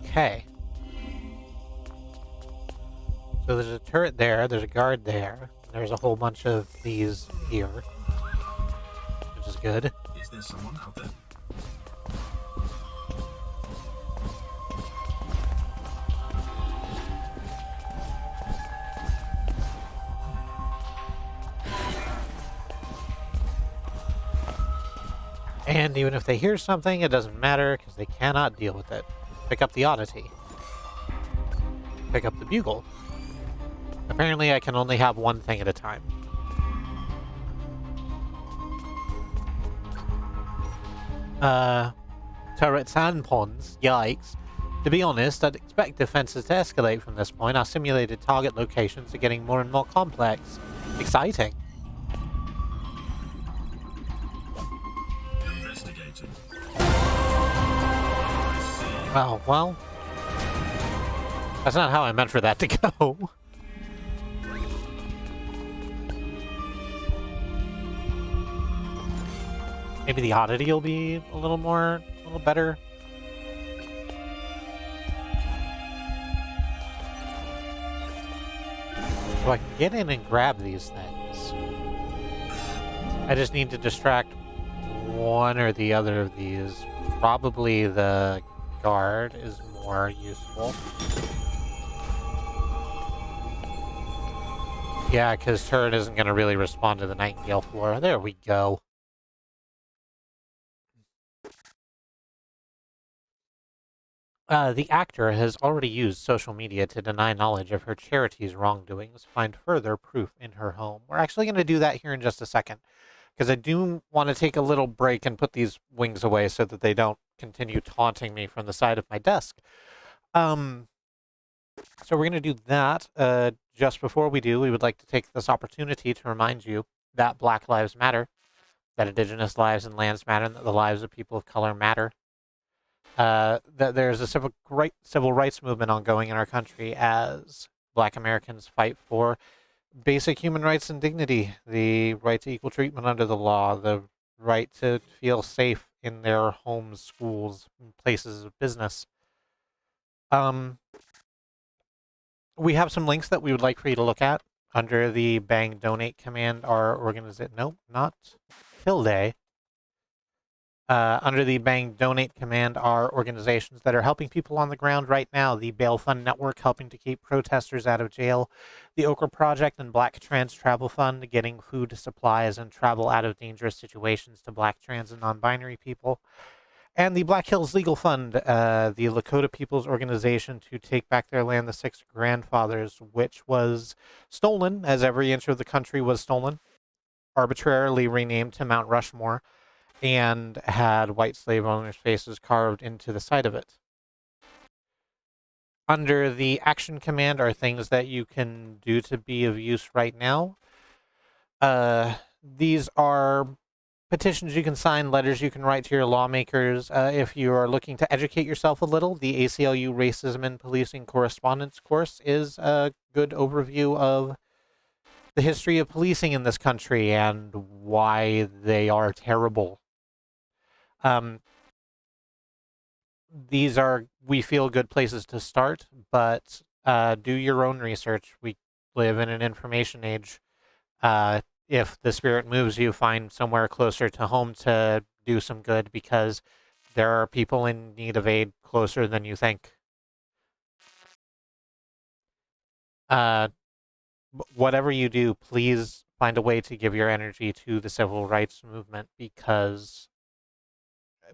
S1: Okay. So there's a turret there, there's a guard there, and there's a whole bunch of these here, which is good.
S4: Is there someone out there?
S1: And even if they hear something, it doesn't matter because they cannot deal with it. Pick up the oddity. Pick up the bugle. Apparently I can only have one thing at a time. Turrets and ponds. Yikes. To be honest, I'd expect defenses to escalate from this point. Our simulated target locations are getting more and more complex. Exciting.
S4: Investigating.
S1: Oh, well. That's not how I meant for that to go. Maybe the oddity will be a little better. So I can get in and grab these things. I just need to distract one or the other of these. Probably the guard is more useful. Yeah, because turret isn't going to really respond to the Nightingale floor. There we go. The actor has already used social media to deny knowledge of her charity's wrongdoings, find further proof in her home. We're actually going to do that here in just a second, because I do want to take a little break and put these wings away so that they don't continue taunting me from the side of my desk. So we're going to do that. Just before we do, we would like to take this opportunity to remind you that Black Lives Matter, that Indigenous lives and lands matter, and that the lives of people of color matter. That there's a civil rights movement ongoing in our country as Black Americans fight for basic human rights and dignity, the right to equal treatment under the law, the right to feel safe in their homes, schools, places of business. We have some links that we would like for you to look at under the Bang Donate command. Our organization, nope, not Tilde. Under the Bang Donate command are organizations that are helping people on the ground right now. The Bail Fund Network, helping to keep protesters out of jail. The Okra Project and Black Trans Travel Fund, getting food supplies and travel out of dangerous situations to Black trans and non-binary people. And the Black Hills Legal Fund, the Lakota People's Organization to take back their land, the Six Grandfathers, which was stolen, as every inch of the country was stolen, arbitrarily renamed to Mount Rushmore, and had white slave owners' faces carved into the side of it. Under the action command are things that you can do to be of use right now. These are petitions you can sign, letters you can write to your lawmakers. If you are looking to educate yourself a little, the ACLU Racism and Policing Correspondence course is a good overview of the history of policing in this country and why they are terrible. These are, we feel, good places to start, but do your own research. We live in an information age. If the spirit moves you, find somewhere closer to home to do some good, because there are people in need of aid closer than you think. Whatever you do, please find a way to give your energy to the civil rights movement, because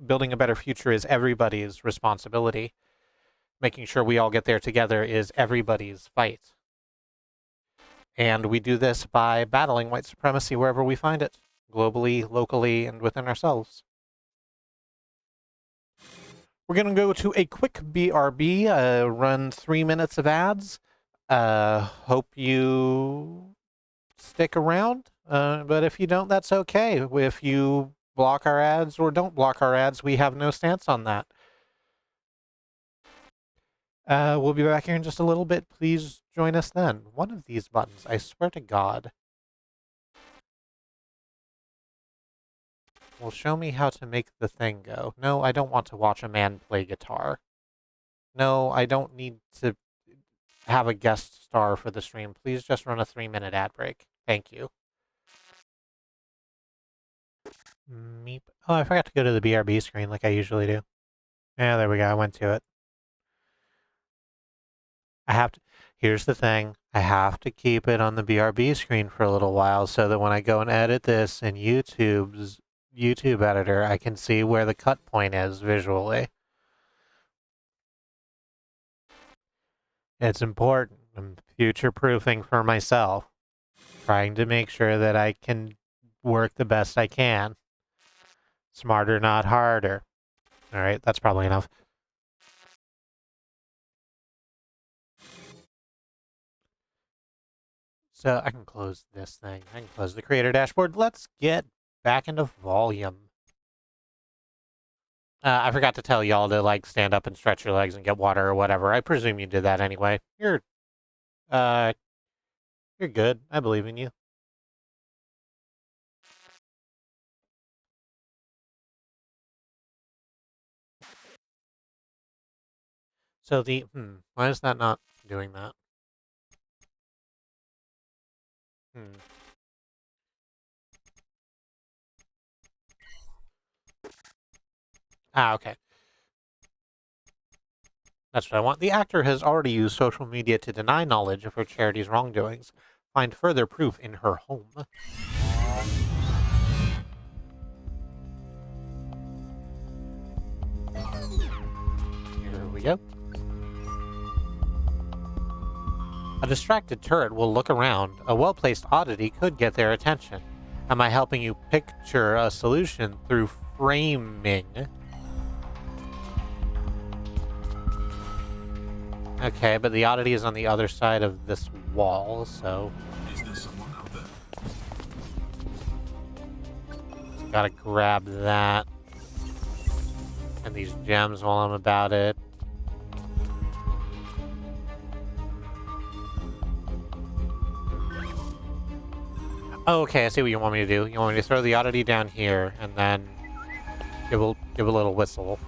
S1: building a better future is everybody's responsibility. Making sure we all get there together is everybody's fight. And we do this by battling white supremacy wherever we find it, globally, locally, and within ourselves. We're going to go to a quick BRB, run 3 minutes of ads. Hope you stick around, but if you don't, that's okay. If you block our ads or don't block our ads, we have no stance on that. We'll be back here in just a little bit. Please join us then. One of these buttons, I swear to God, will show me how to make the thing go. No, I don't want to watch a man play guitar. No, I don't need to have a guest star for the stream. Please just run a 3-minute ad break. Thank you. Meep. Oh, I forgot to go to the BRB screen like I usually do. Yeah, there we go. I went to it. Here's the thing. I have to keep it on the BRB screen for a little while so that when I go and edit this in YouTube's YouTube editor, I can see where the cut point is visually. It's important. I'm future-proofing for myself. Trying to make sure that I can work the best I can. Smarter, not harder. All right, that's probably enough. So I can close this thing. I can close the creator dashboard. Let's get back into volume. I forgot to tell y'all to like stand up and stretch your legs and get water or whatever. I presume you did that anyway. You're good. I believe in you. So why is that not doing that? Ah, okay. That's what I want. The actor has already used social media to deny knowledge of her charity's wrongdoings. Find further proof in her home. Here we go. A distracted turret will look around. A well-placed oddity could get their attention. Am I helping you picture a solution through framing? Okay, but the oddity is on the other side of this wall, so...
S4: Is there someone out there?
S1: Gotta grab that. And these gems while I'm about it. Oh, okay, I see what you want me to do. You want me to throw the oddity down here, and then give a little whistle.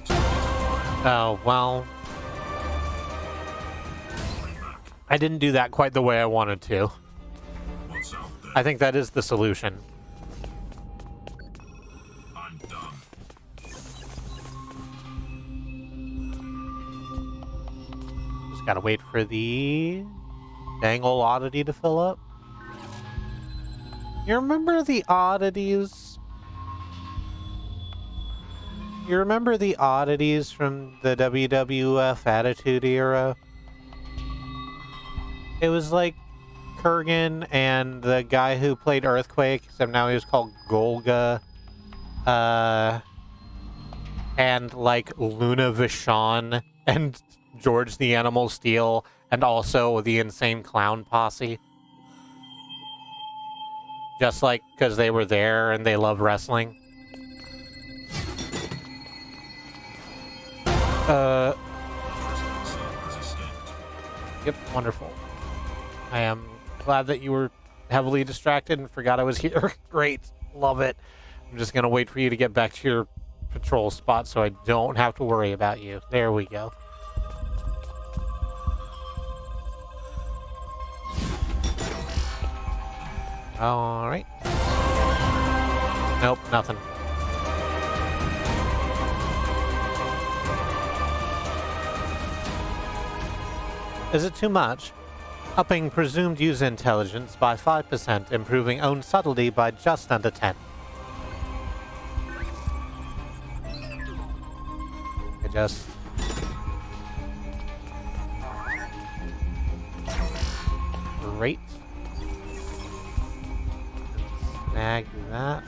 S1: Oh, well... I didn't do that quite the way I wanted to.
S4: What's out there?
S1: I think that is the solution.
S4: I'm done.
S1: Just gotta wait for the dang old oddity to fill up. You remember the oddities? You remember the oddities from the WWF Attitude Era? It was like Kurgan and the guy who played Earthquake, except now he was called Golga. And like Luna Vachon and George the Animal Steel, and also the Insane Clown Posse. Just like because they were there and they love wrestling. Yep, wonderful. I am glad that you were heavily distracted and forgot I was here. Great. Love it. I'm just going to wait for you to get back to your patrol spot so I don't have to worry about you. There we go. All right. Nope, nothing. Is it too much? Upping presumed user intelligence by 5%, improving own subtlety by just under 10. I just... Great. Snag that.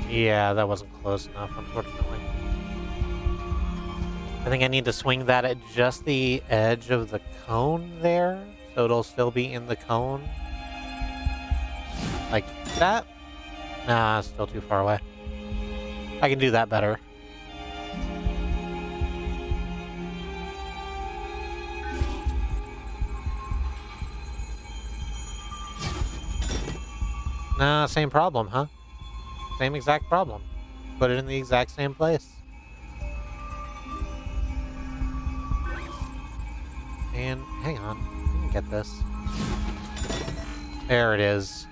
S1: Yeah, that wasn't close enough, unfortunately. I think I need to swing that at just the edge of the cone there, so it'll still be in the cone. Like that? Nah, it's still too far away. I can do that better. Nah, same problem, huh? Same exact problem. Put it in the exact same place. And hang on, I can get this. There it is.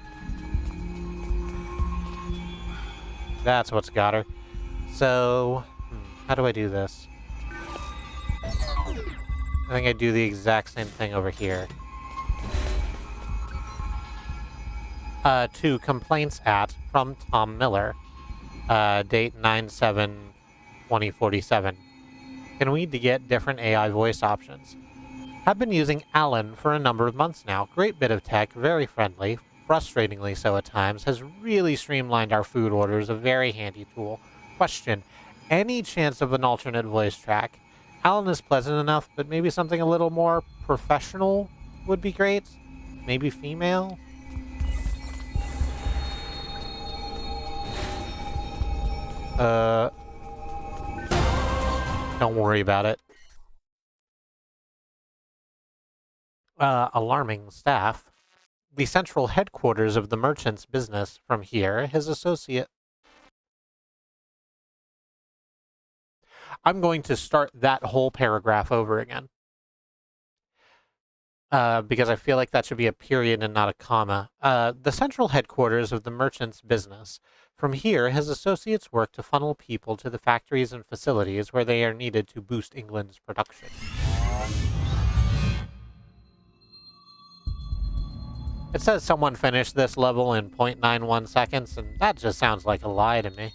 S1: That's what's got her. So, how do I do this? I think I do the exact same thing over here. To complaints at from Tom Miller. Date 9/7/2047. Can we get different AI voice options? Have been using Alan for a number of months now. Great bit of tech, very friendly, frustratingly so at times, has really streamlined our food orders, a very handy tool. Question, any chance of an alternate voice track? Alan is pleasant enough, but maybe something a little more professional would be great? Maybe female? Don't worry about it. Alarming staff. The central headquarters of the merchant's business from here, his associate. I'm going to start that whole paragraph over again. Because I feel like that should be a period and not a comma. The central headquarters of the merchant's business. From here, his associates work to funnel people to the factories and facilities where they are needed to boost England's production. It says someone finished this level in 0.91 seconds, and that just sounds like a lie to me.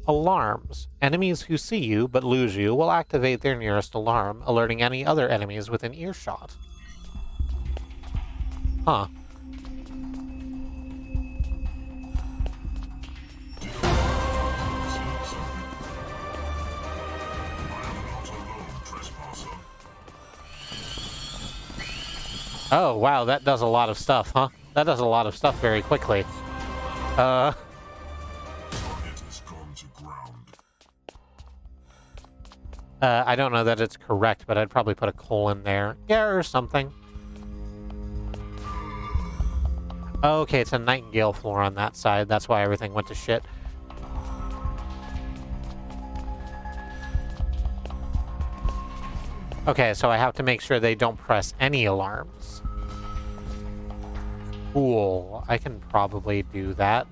S1: Alarms. Enemies who see you but lose you will activate their nearest alarm, alerting any other enemies within earshot. Huh. Oh, wow, that does a lot of stuff, huh? That does a lot of stuff very quickly. I don't know that it's correct, but I'd probably put a colon there. Yeah, or something. Okay, it's a Nightingale floor on that side. That's why everything went to shit. Okay, so I have to make sure they don't press any alarms. Cool. I can probably do that.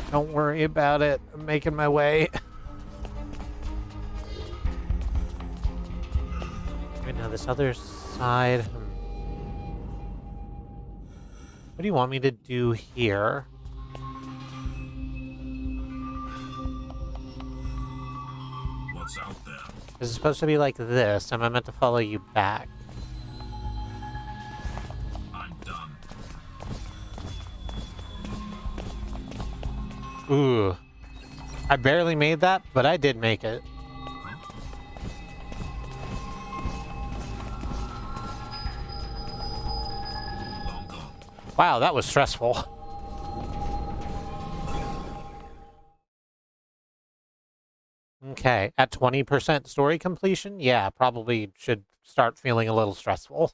S1: Don't worry about it. I'm making my way. Right now, this other side. What do you want me to do here?
S4: What's out there?
S1: Is it supposed to be like this? Am I meant to follow you back?
S4: I'm done.
S1: Ooh. I barely made that, but I did make it. Wow, that was stressful. Okay, at 20% story completion, yeah, probably should start feeling a little stressful.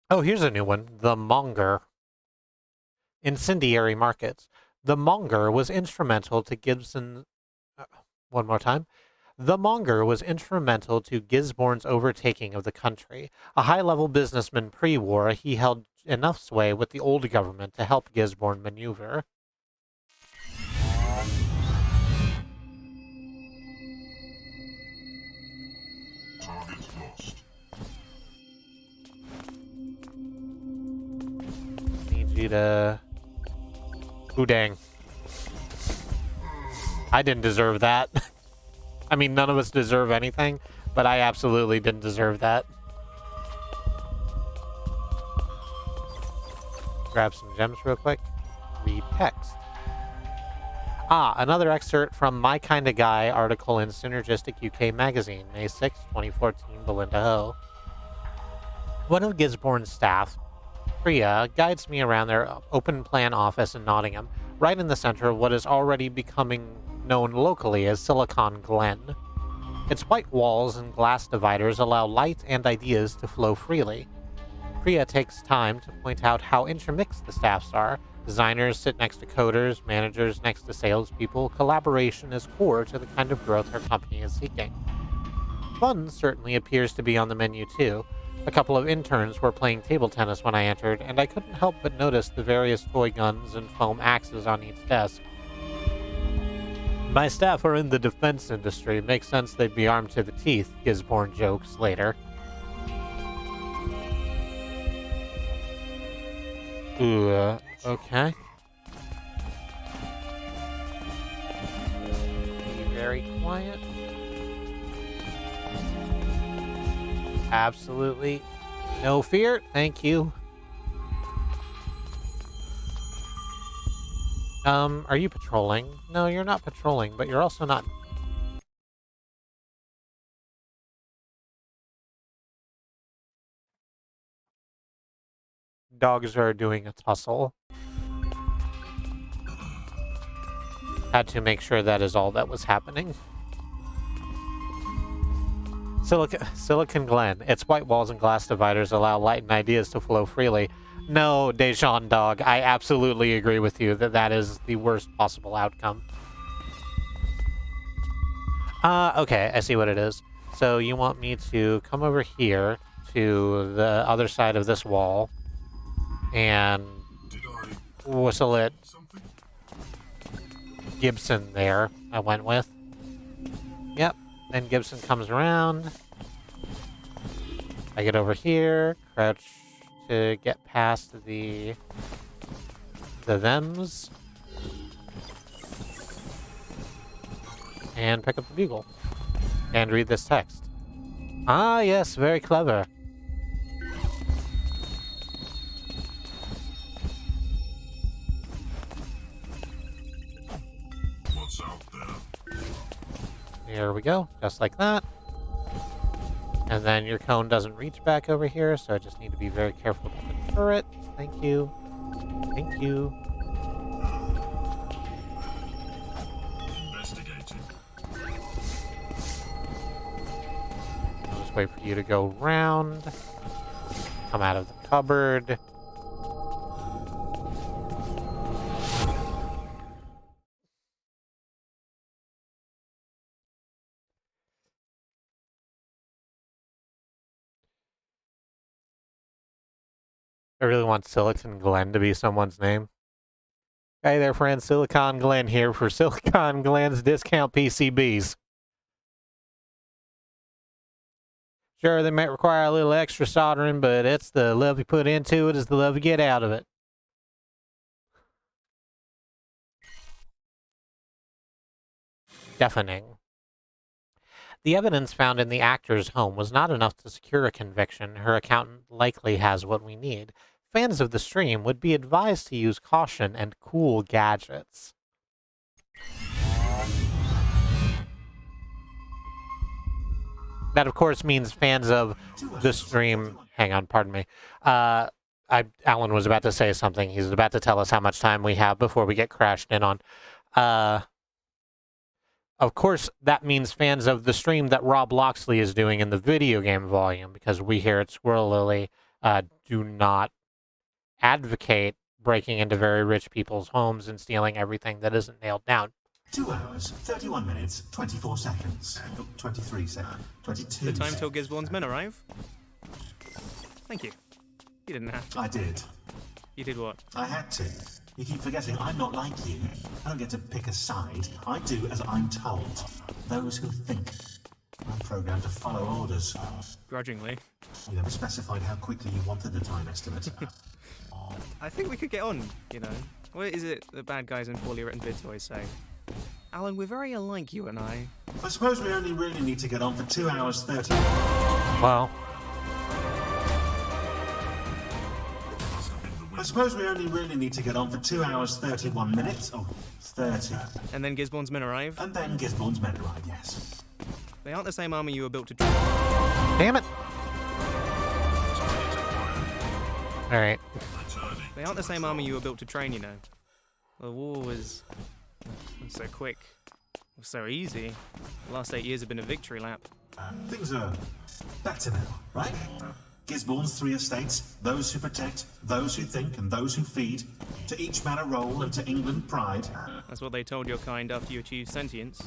S1: Oh, here's a new one. The Monger. Incendiary markets. The Monger was instrumental to Gibson... one more time. The Monger was instrumental to Gisborne's overtaking of the country. A high-level businessman pre-war, he held enough sway with the old government to help Gisborne maneuver.
S4: Target lost.
S1: Need you to... Ooh, dang. I didn't deserve that. I mean, none of us deserve anything, but I absolutely didn't deserve that. Grab some gems real quick. Read text. Another excerpt from My Kinda Guy article in Synergistic UK magazine, May 6, 2014, Belinda Ho. One of Gisborne's staff, Priya, guides me around their open plan office in Nottingham, right in the center of what is already becoming known locally as Silicon Glen. Its white walls and glass dividers allow light and ideas to flow freely. Priya takes time to point out how intermixed the staffs are. Designers sit next to coders, managers next to salespeople. Collaboration is core to the kind of growth her company is seeking. Fun certainly appears to be on the menu too. A couple of interns were playing table tennis when I entered, and I couldn't help but notice the various toy guns and foam axes on each desk. My staff are in the defense industry. Makes sense they'd be armed to the teeth, Gisborne jokes later. Ooh, okay. Be very quiet. Absolutely no fear. Thank you. Are you patrolling? No, you're not patrolling, but you're also not... Dogs are doing a tussle. Had to make sure that is all that was happening. Silicon Glen. Its white walls and glass dividers allow light and ideas to flow freely. No, Dejan Dog, I absolutely agree with you that that is the worst possible outcome. Okay, I see what it is. So you want me to come over here to the other side of this wall and whistle at Gibson there, I went with. Yep, then Gibson comes around. I get over here, crouch to get past the thems, and pick up the bugle, and read this text. Ah, yes, very clever.
S4: What's out there?
S1: Here we go, just like that. And then your cone doesn't reach back over here, so I just need to be very careful with the turret. Thank you. Thank you.
S4: Investigating.
S1: I'll just wait for you to go round. Come out of the cupboard. I really want Silicon Glen to be someone's name. Hey there, friends. Silicon Glen here for Silicon Glen's discount PCBs. Sure, they might require a little extra soldering, but it's the love you put into it is the love you get out of it. Deafening. The evidence found in the actor's home was not enough to secure a conviction. Her accountant likely has what we need. Fans of the stream would be advised to use caution and cool gadgets. That, of course, means fans of the stream... Hang on, pardon me. Alan was about to say something. He's about to tell us how much time we have before we get crashed in on. Of course, that means fans of the stream that Rob Loxley is doing in the video game volume, because we here at Squirrel Lily do not advocate breaking into very rich people's homes and stealing everything that isn't nailed down.
S2: 2 hours, 31 minutes, 24 seconds. 23 seconds. 22
S3: The time
S2: seconds.
S3: till Gisborne's men arrive? Thank you. You didn't have to.
S2: I did.
S3: You did what?
S2: I had to. You keep forgetting I'm not like you. I don't get to pick a side. I do as I'm told. Those who think I'm programmed to follow orders.
S3: Grudgingly.
S2: You never specified how quickly you wanted the time estimate.
S3: I think we could get on, you know. What is it the bad guys in poorly written vids always say? Alan, we're very alike, you and I.
S2: I suppose we only really need to get on for 2 hours 30.
S1: Well,
S2: I suppose we only really need to get on for 2 hours 31 minutes. Oh, 30.
S3: And then Gisborne's men arrive.
S2: And then Gisborne's men arrive, yes.
S3: They aren't the same army you were built to
S1: damn it. Alright.
S3: They aren't the same army you were built to train, you know. The war was so quick, was so easy. The last 8 years have been a victory lap.
S2: Things are better now, right? Gisborne's 3 estates, those who protect, those who think, and those who feed. To each man a role, and to England pride.
S3: That's what they told your kind after you achieved sentience.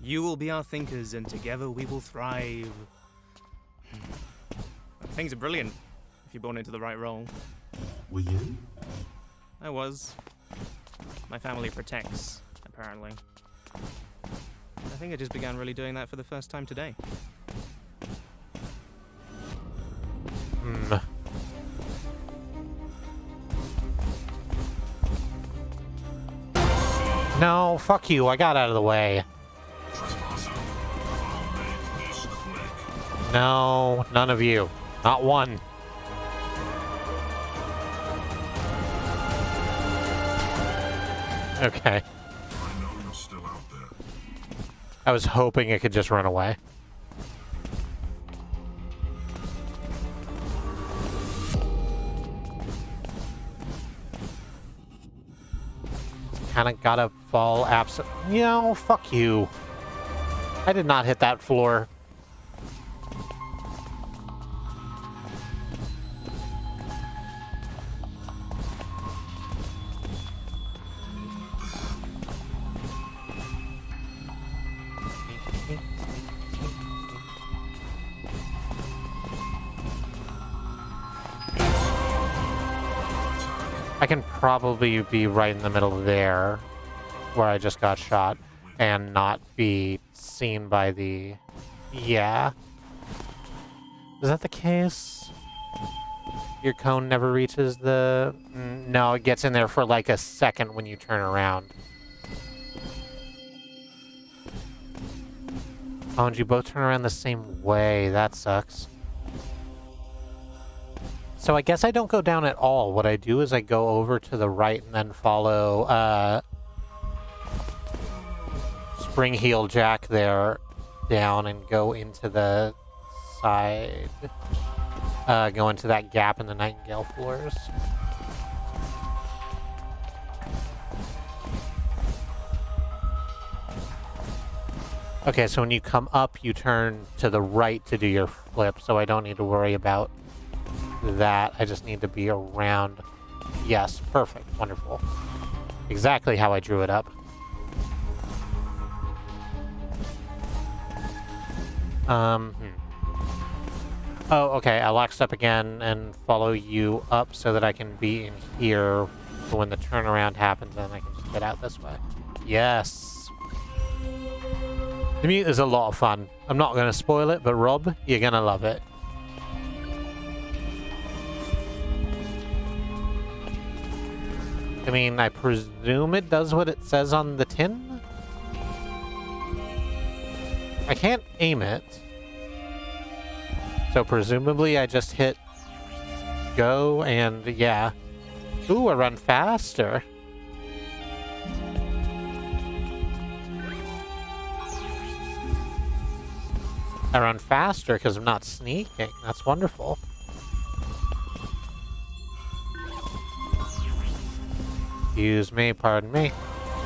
S3: You will be our thinkers, and together we will thrive. Things are brilliant, if you're born into the right role.
S2: Were you?
S3: I was. My family protects, apparently. I think I just began really doing that for the first time today.
S1: Hmm. No, fuck you. I got out of the way. No, none of you. Not one. Okay.
S4: I know you're still out there.
S1: I was hoping it could just run away. Kinda gotta fall absent. No, fuck you. I did not hit that floor. I can probably be right in the middle there, where I just got shot, and not be seen by the... Yeah. Is that the case? Your cone never reaches the... No, it gets in there for like a second when you turn around. Oh, and you both turn around the same way. That sucks. So I guess I don't go down at all. What I do is I go over to the right and then follow Spring Heel Jack there down and go into the side. Go into that gap in the Nightingale floors. Okay, so when you come up, you turn to the right to do your flip, so I don't need to worry about that. I just need to be around. Yes, perfect, wonderful. Exactly how I drew it up. Oh, okay, I lock step again and follow you up so that I can be in here. So when the turnaround happens, then I can just get out this way. Yes. The mute is a lot of fun. I'm not going to spoil it, but Rob, you're going to love it. I mean, I presume it does what it says on the tin? I can't aim it. So presumably I just hit go and yeah. Ooh, I run faster. I run faster because I'm not sneaking. That's wonderful. Excuse me, pardon me.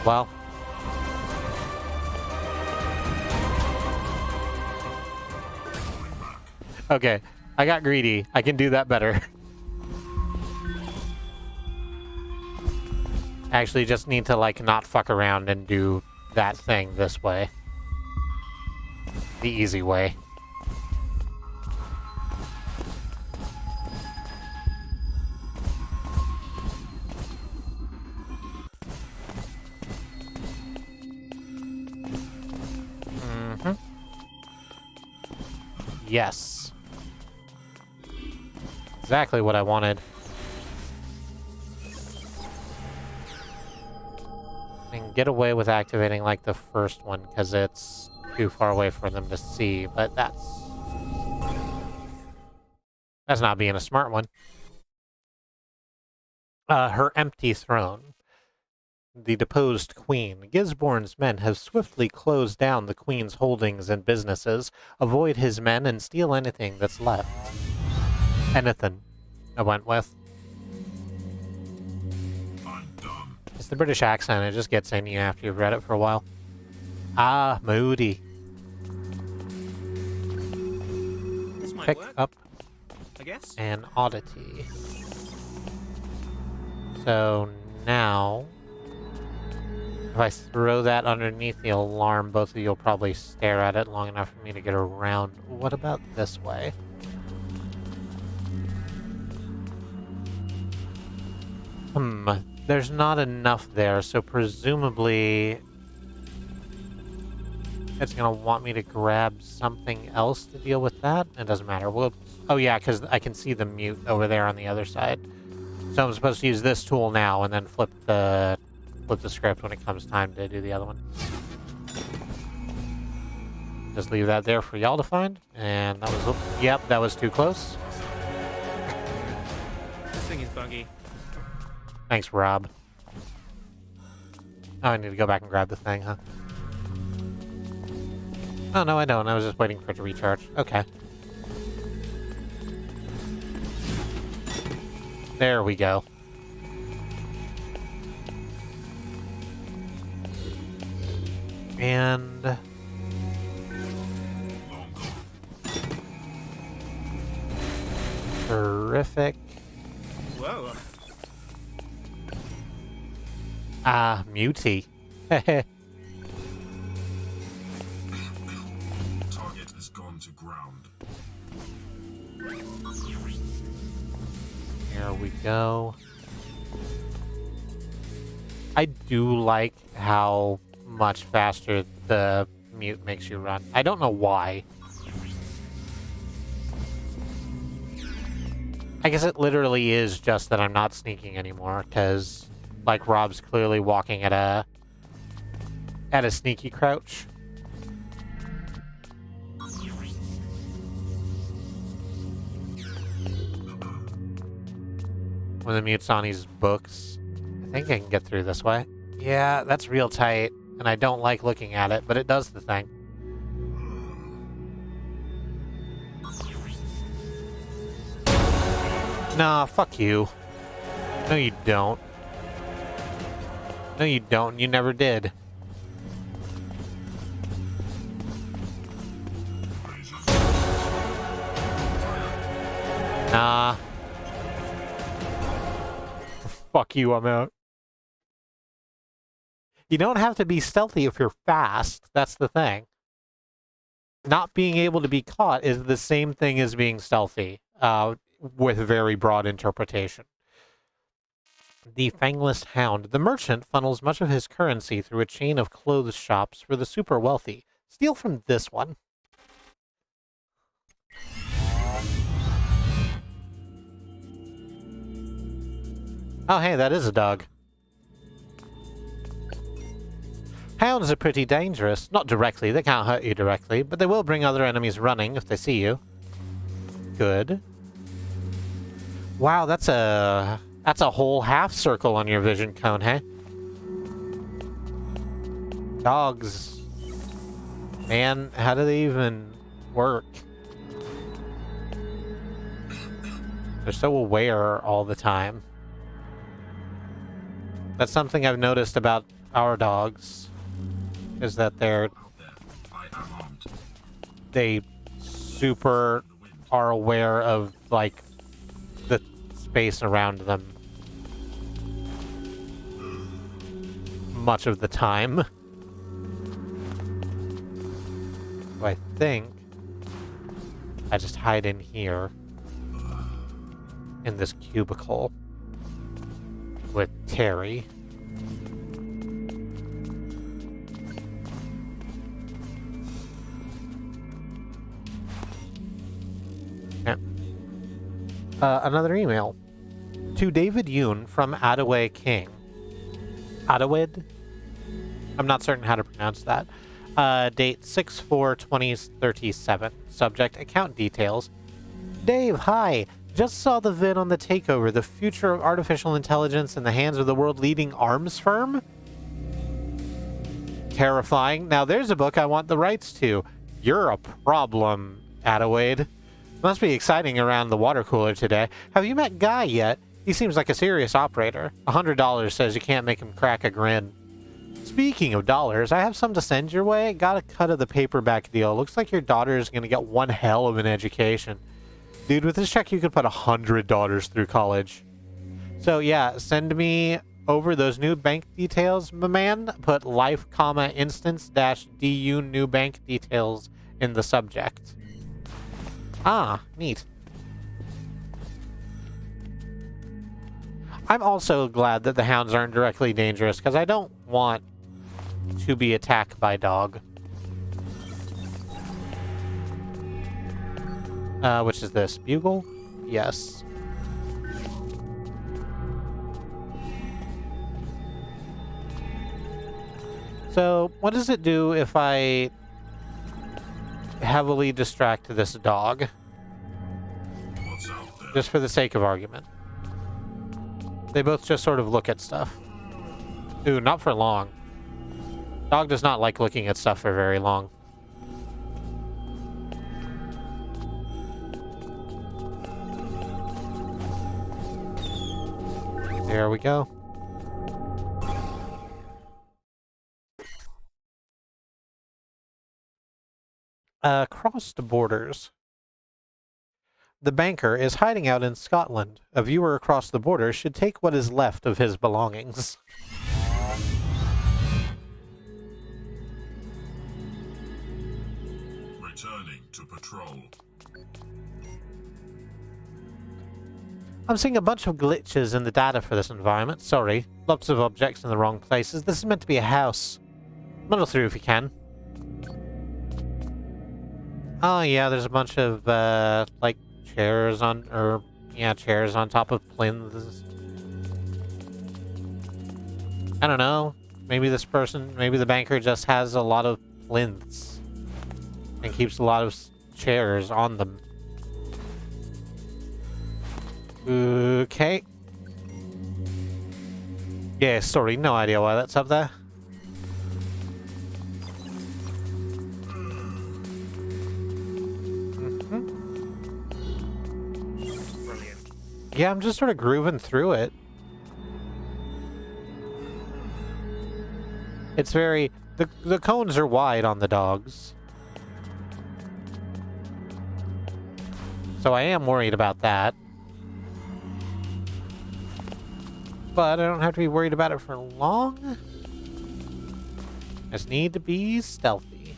S1: Well. Okay, I got greedy. I can do that better. I actually just need to, like, not fuck around and do that thing this way. The easy way. Yes. Exactly what I wanted. And get away with activating like the first one because it's too far away for them to see, but that's not being a smart one. Her empty throne. The deposed queen. Gisborne's men have swiftly closed down the queen's holdings and businesses. Avoid his men and steal anything that's left. Anything, I went with.
S4: I'm done.
S1: It's the British accent. It just gets in you after you've read it for a while. Ah, Moody.
S3: This might
S1: Pick
S3: work,
S1: up
S3: I guess.
S1: an oddity. So now, if I throw that underneath the alarm, both of you will probably stare at it long enough for me to get around. What about this way? There's not enough there, so presumably it's gonna want me to grab something else to deal with that. It doesn't matter. Oh yeah, because I can see the mute over there on the other side. So I'm supposed to use this tool now and then flip the script when it comes time to do the other one. Just leave that there for y'all to find. And that was, yep, that was too close.
S3: This thing is buggy.
S1: Thanks, Rob. Oh, I need to go back and grab the thing, huh? Oh, no, I don't. I was just waiting for it to recharge. Okay. There we go. And... terrific.
S3: Whoa.
S1: Ah, Muty.
S4: Target has gone to ground.
S1: Here we go. I do like how much faster the mute makes you run. I don't know why. I guess it literally is just that I'm not sneaking anymore, because like Rob's clearly walking at a sneaky crouch. When the mute's on his books, I think I can get through this way. Yeah, that's real tight, and I don't like looking at it, but it does the thing. Nah, fuck you. No, you don't. No, you don't. You never did. Nah. Fuck you, I'm out. You don't have to be stealthy if you're fast. That's the thing. Not being able to be caught is the same thing as being stealthy, with very broad interpretation. The Fangless Hound. The merchant funnels much of his currency through a chain of clothes shops for the super wealthy. Steal from this one. Oh, hey, that is a dog. Hounds are pretty dangerous. Not directly, they can't hurt you directly, but they will bring other enemies running if they see you. Good. Wow, that's a whole half circle on your vision cone, hey? Dogs. Man, how do they even work? They're so aware all the time. That's something I've noticed about our dogs, is that they super are aware of, like, the space around them much of the time. So I think I just hide in here in this cubicle with Terry. Another email. To David Yoon from Adaway King. Adawed? I'm not certain how to pronounce that. Date 6/4/2037. Subject, account details. Dave, hi. Just saw the vid on the takeover, the future of artificial intelligence in the hands of the world-leading arms firm? Terrifying. Now there's a book I want the rights to. You're a problem, Adawade. Must be exciting around the water cooler today. Have you met Guy yet? He seems like a serious operator. $100 says you can't make him crack a grin. Speaking of dollars, I have some to send your way. Got a cut of the paperback deal. Looks like your daughter is going to get one hell of an education. Dude, with this check, you could put $100 through college. So yeah, send me over those new bank details, my man. Put life, comma, instance dash DU new bank details in the subject. Ah, neat. I'm also glad that the hounds aren't directly dangerous, because I don't want to be attacked by dog. Which is this? Bugle? Yes. So, what does it do if I heavily distract this dog?
S4: What's out there?
S1: Just for the sake of argument. They both just sort of look at stuff. Ooh, not for long. Dog does not like looking at stuff for very long. There we go. Across the borders. The banker is hiding out in Scotland. A viewer across the border should take what is left of his belongings.
S4: Returning to patrol.
S1: I'm seeing a bunch of glitches in the data for this environment. Sorry. Lots of objects in the wrong places. This is meant to be a house. Muddle through if you can. Oh yeah, there's a bunch of, like, chairs on top of plinths. I don't know. Maybe maybe the banker just has a lot of plinths. And keeps a lot of chairs on them. Okay. Yeah, sorry, no idea why that's up there.
S3: Brilliant.
S1: Yeah, I'm just sort of grooving through it. It's very... The cones are wide on the dogs. So I am worried about that. But I don't have to be worried about it for long. Just need to be stealthy.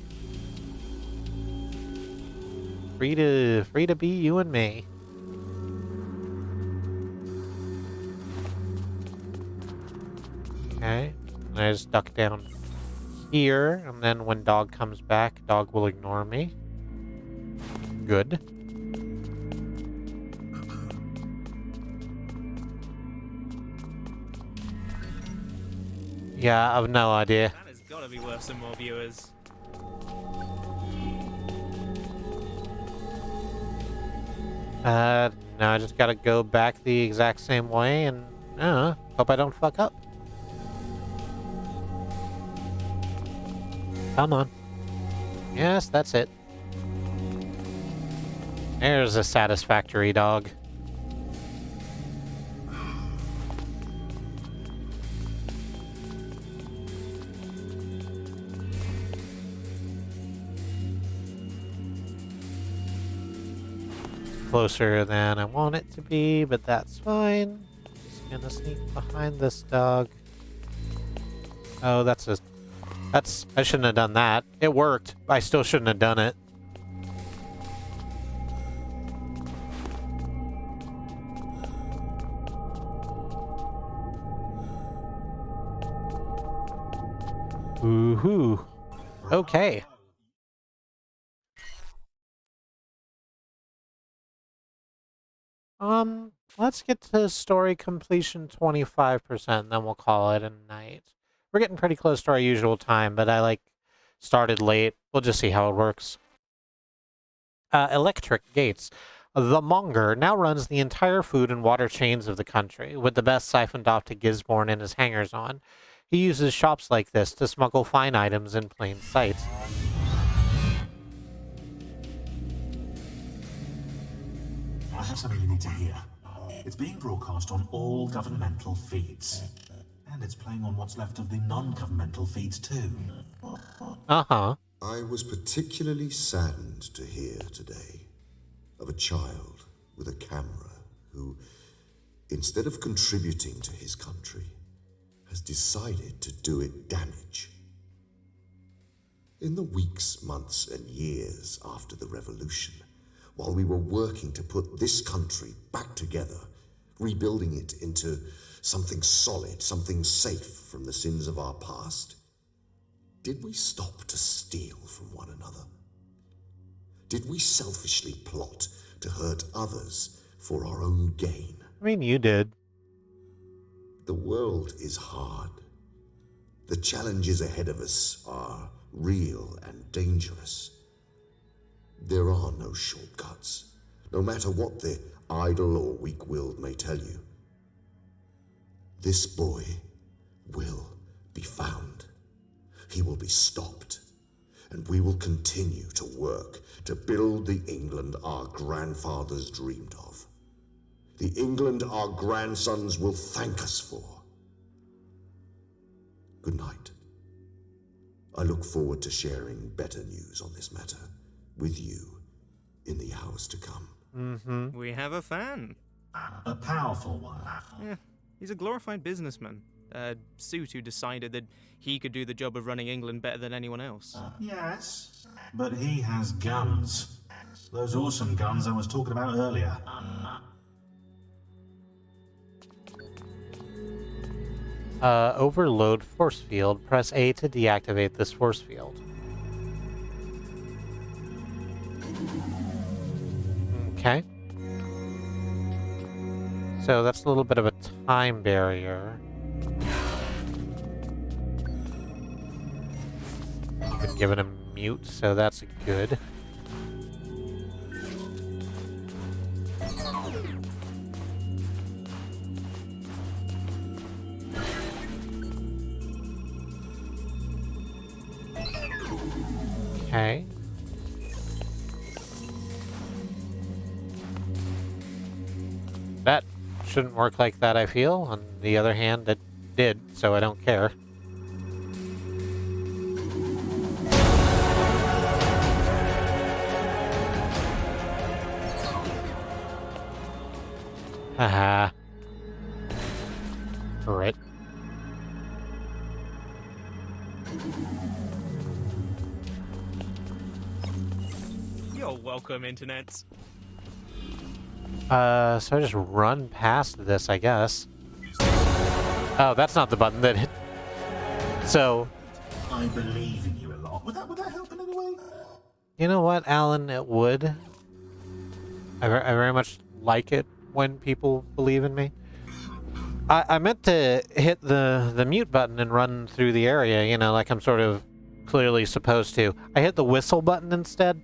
S1: Free to be you and me. Okay. And I just duck down here, and then when dog comes back, dog will ignore me. Good. Yeah, I've no idea.
S3: That has got to be worth some more viewers.
S1: No, I just gotta go back the exact same way and, hope I don't fuck up. Come on. Yes, that's it. There's a satisfactory dog. Closer than I want it to be, but that's fine. Just gonna sneak behind this dog. Oh, I shouldn't have done that. It worked. I still shouldn't have done it. Woohoo. Okay. Let's get to story completion 25%, then we'll call it a night. We're getting pretty close to our usual time, but I started late. We'll just see how it works. Electric Gates. The Monger now runs the entire food and water chains of the country, with the best siphoned off to Gisborne and his hangers-on. He uses shops like this to smuggle fine items in plain sight.
S2: I have something you need to hear. It's being broadcast on all governmental feeds. And it's playing on what's left of the non-governmental feeds too.
S1: Uh-huh.
S5: I was particularly saddened to hear today of a child with a camera who, instead of contributing to his country, has decided to do it damage. In the weeks, months, and years after the revolution, while we were working to put this country back together, rebuilding it into something solid, something safe from the sins of our past, did we stop to steal from one another? Did we selfishly plot to hurt others for our own gain?
S1: I mean, you did.
S5: The world is hard. The challenges ahead of us are real and dangerous. There are no shortcuts, no matter what the idle or weak-willed may tell you. This boy will be found. He will be stopped, and we will continue to work to build the England our grandfathers dreamed of. The England our grandsons will thank us for. Good night. I look forward to sharing better news on this matter with you in the hours to come.
S1: Mm-hmm.
S3: We have a fan.
S2: A powerful one.
S3: Yeah, he's a glorified businessman. A suit who decided that he could do the job of running England better than anyone else.
S2: Yes, but he has guns. Those awesome guns I was talking about earlier.
S1: Overload force field. Press A to deactivate this force field. Okay. So that's a little bit of a time barrier. Been given a mute, so that's good. Okay. That shouldn't work like that, I feel. On the other hand, it did, so I don't care. Haha. Right.
S3: You're welcome, internets.
S1: So I just run past this, I guess. Oh, that's not the button that hit. So,
S2: I believe in you a lot. Would that help in any way?
S1: you know what, Alan? It would. I very much like it when people believe in me. I meant to hit the mute button and run through the area, you know, like I'm sort of clearly supposed to. I hit the whistle button instead.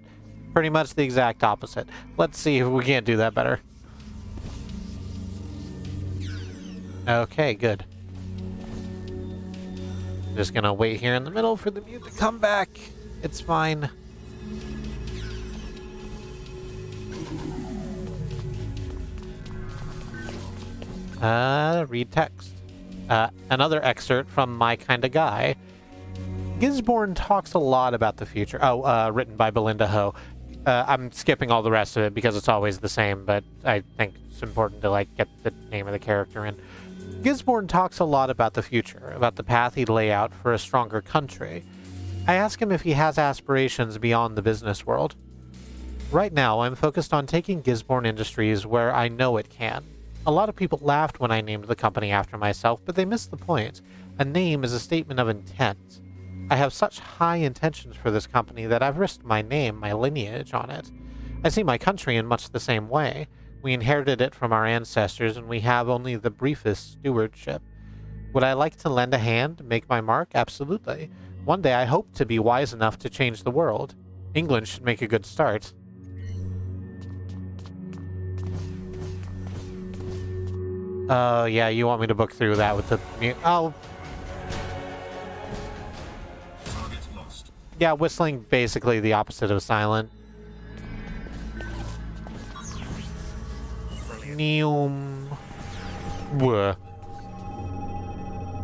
S1: Pretty much the exact opposite. Let's see if we can't do that better. Okay, good. Just gonna wait here in the middle for the mute to come back. It's fine. Read text. Another excerpt from My Kinda Guy. Gisborne talks a lot about the future. Oh, written by Belinda Ho. I'm skipping all the rest of it because it's always the same, but I think it's important to get the name of the character in. Gisborne talks a lot about the future, about the path he'd lay out for a stronger country. I ask him if he has aspirations beyond the business world. Right now, I'm focused on taking Gisborne Industries where I know it can. A lot of people laughed when I named the company after myself, but they missed the point. A name is a statement of intent. I have such high intentions for this company that I've risked my name, my lineage on it. I see my country in much the same way. We inherited it from our ancestors, and we have only the briefest stewardship. Would I like to lend a hand, make my mark? Absolutely. One day I hope to be wise enough to change the world. England should make a good start. Oh, yeah, you want me to book through that with the... Oh,
S4: Target lost.
S1: yeah, whistling basically the opposite of silent. Neum. Whoa.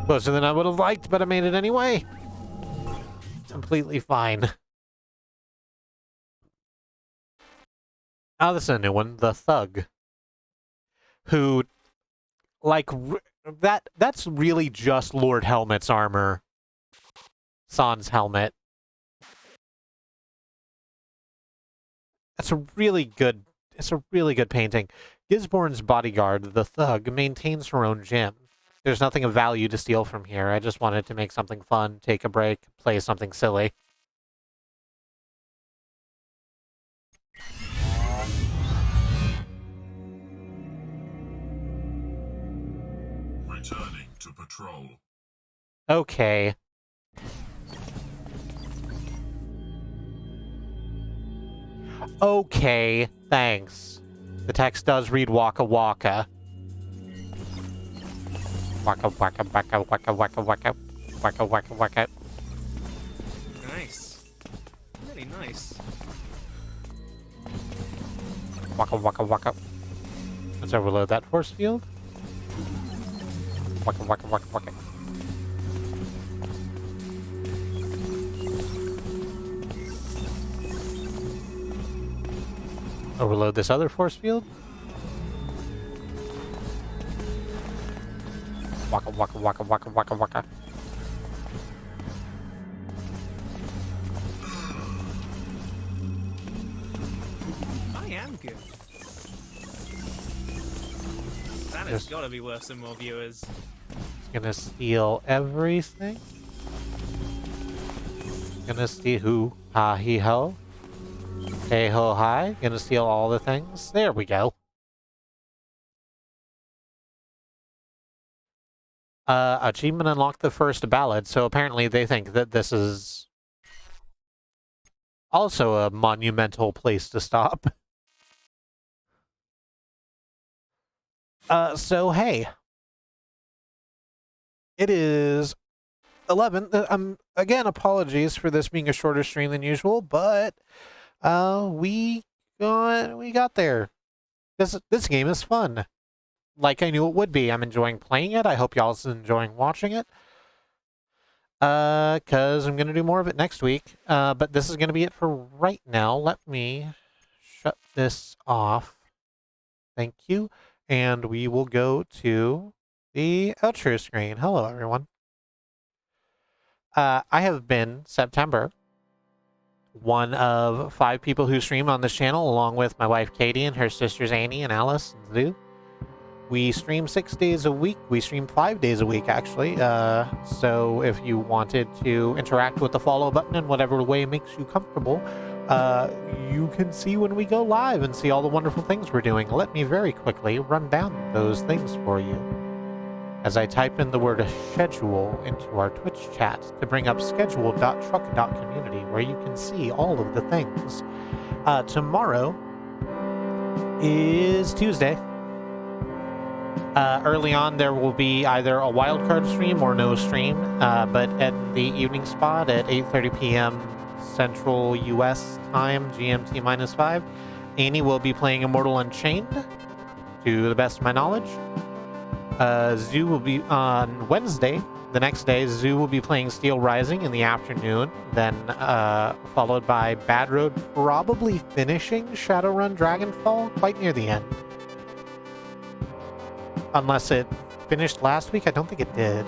S1: Closer than I would have liked, but I made it anyway. Completely fine. Oh, this is a new one. The Thug. Who, like, that's really just Lord Helmet's armor. Sans helmet. It's a really good painting. Gisborne's bodyguard, the Thug, maintains her own gym. There's nothing of value to steal from here. I just wanted to make something fun, take a break, play something silly.
S4: Returning to patrol.
S1: Okay. Okay, thanks. The text does read Waka Waka. Waka Waka Waka Waka Waka Waka Waka Waka Waka.
S3: Nice. Really nice.
S1: Waka Waka Waka. Let's overload that force field. Waka Waka Waka Waka. Overload this other force field. Waka Waka Waka Waka Waka Waka.
S3: I am good. That has
S1: Yes.
S3: got to be worth some more viewers.
S1: Gonna steal everything. Gonna steal who? Ha he ho. Hey ho hi. Gonna steal all the things. There we go. Achievement unlocked the first ballad, so apparently they think that this is also a monumental place to stop. So hey. It is 11. Again, apologies for this being a shorter stream than usual, but we got there. This game is fun. Like I knew it would be. I'm enjoying playing it. I hope y'all are enjoying watching it. Cause I'm gonna do more of it next week. But this is gonna be it for right now. Let me shut this off. Thank you. And we will go to the outro screen. Hello, everyone. I have been September, one of 5 people who stream on this channel, along with my wife Katie and her sisters Annie and Alice and Zoo. We stream 6 days a week. We stream 5 days a week, actually. So if you wanted to interact with the follow button in whatever way makes you comfortable, you can see when we go live and see all the wonderful things we're doing. Let me very quickly run down those things for you as I type in the word schedule into our Twitch chat to bring up schedule.truck.community, where you can see all of the things. Tomorrow is Tuesday. Early on, there will be either a wildcard stream or no stream, but at the evening spot at 8:30 p.m. Central U.S. time, GMT -5, Annie will be playing Immortal Unchained, to the best of my knowledge. Zoo will be on Wednesday. The next day, Zoo will be playing Steel Rising in the afternoon, then followed by Bad Road probably finishing Shadowrun Dragonfall quite near the end. Unless it finished last week. I don't think it did.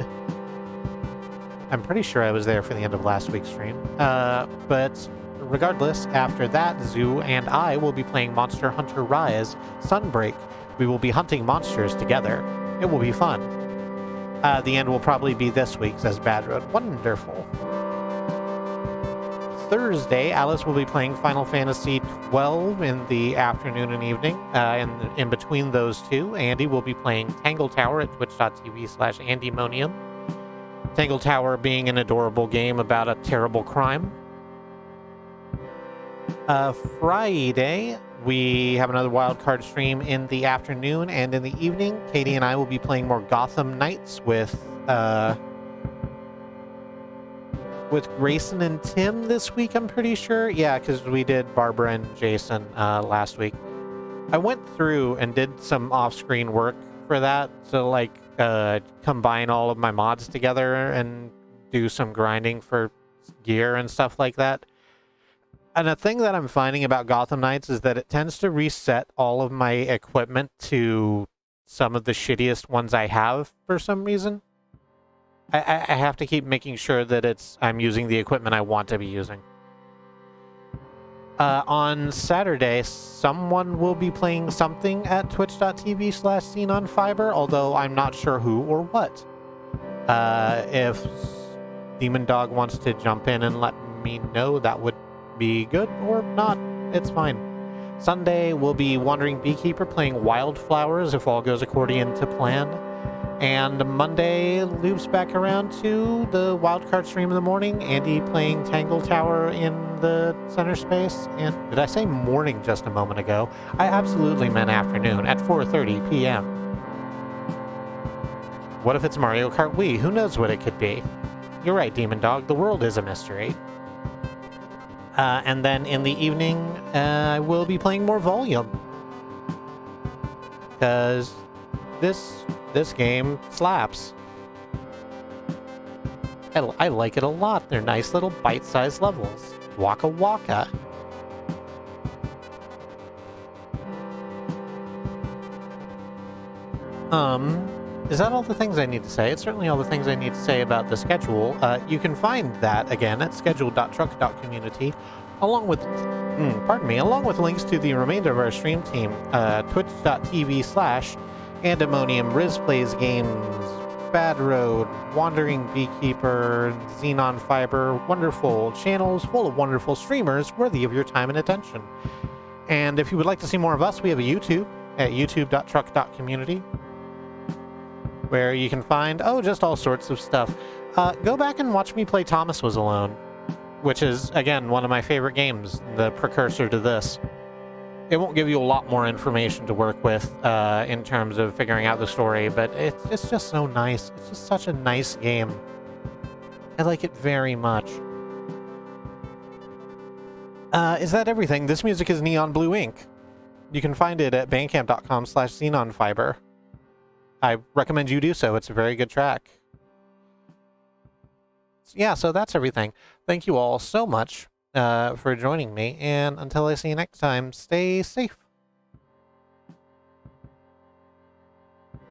S1: I'm pretty sure I was there for the end of last week's stream. But regardless, after that, Zoo and I will be playing Monster Hunter Rise Sunbreak. We will be hunting monsters together. It will be fun. The end will probably be this week, says Bad Road. Wonderful. Thursday, Alice will be playing Final Fantasy 12 in the afternoon and evening. In between those two, Andy will be playing Tangle Tower at twitch.tv/AndyMonium. Tangle Tower being an adorable game about a terrible crime. Friday, we have another wildcard stream in the afternoon and in the evening. Katie and I will be playing more Gotham Knights with Grayson and Tim this week, I'm pretty sure. Yeah, because we did Barbara and Jason last week. I went through and did some off-screen work for that to like combine all of my mods together and do some grinding for gear and stuff like that. And a thing that I'm finding about Gotham Knights is that it tends to reset all of my equipment to some of the shittiest ones I have for some reason. I have to keep making sure that I'm using the equipment I want to be using. On Saturday, someone will be playing something at twitch.tv/XenonFiber, although I'm not sure who or what. If Demon Dog wants to jump in and let me know, that would be good, or not, it's fine. Sunday will be Wandering Beekeeper playing Wildflowers if all goes according to plan. And Monday loops back around to the wildcard stream in the morning. Andy playing Tangle Tower in the center space. And did I say morning just a moment ago? I absolutely meant afternoon at 4:30 p.m. What if it's Mario Kart Wii? Who knows what it could be? You're right, Demon Dog. The world is a mystery. And then in the evening, I will be playing more Volume. Because this game slaps. I like it a lot. They're nice little bite-sized levels. Waka Waka. Is that all the things I need to say? It's certainly all the things I need to say about the schedule. You can find that, again, at schedule.truck.community, along with links to the remainder of our stream team, twitch.tv/Andemonium, Riz Plays Games, Bad Road, Wandering Beekeeper, Xenon Fiber, wonderful channels full of wonderful streamers worthy of your time and attention. And if you would like to see more of us, we have a YouTube at youtube.truck.community, where you can find, just all sorts of stuff. Go back and watch me play Thomas Was Alone, which is, again, one of my favorite games, the precursor to this. It won't give you a lot more information to work with in terms of figuring out the story, but it's just so nice. It's just such a nice game. I like it very much. Is that everything? This music is Neon Blue Ink. You can find it at bandcamp.com/xenonfiber. I recommend you do so. It's a very good track. Yeah, so that's everything. Thank you all so much for joining me, and until I see you next time, stay safe.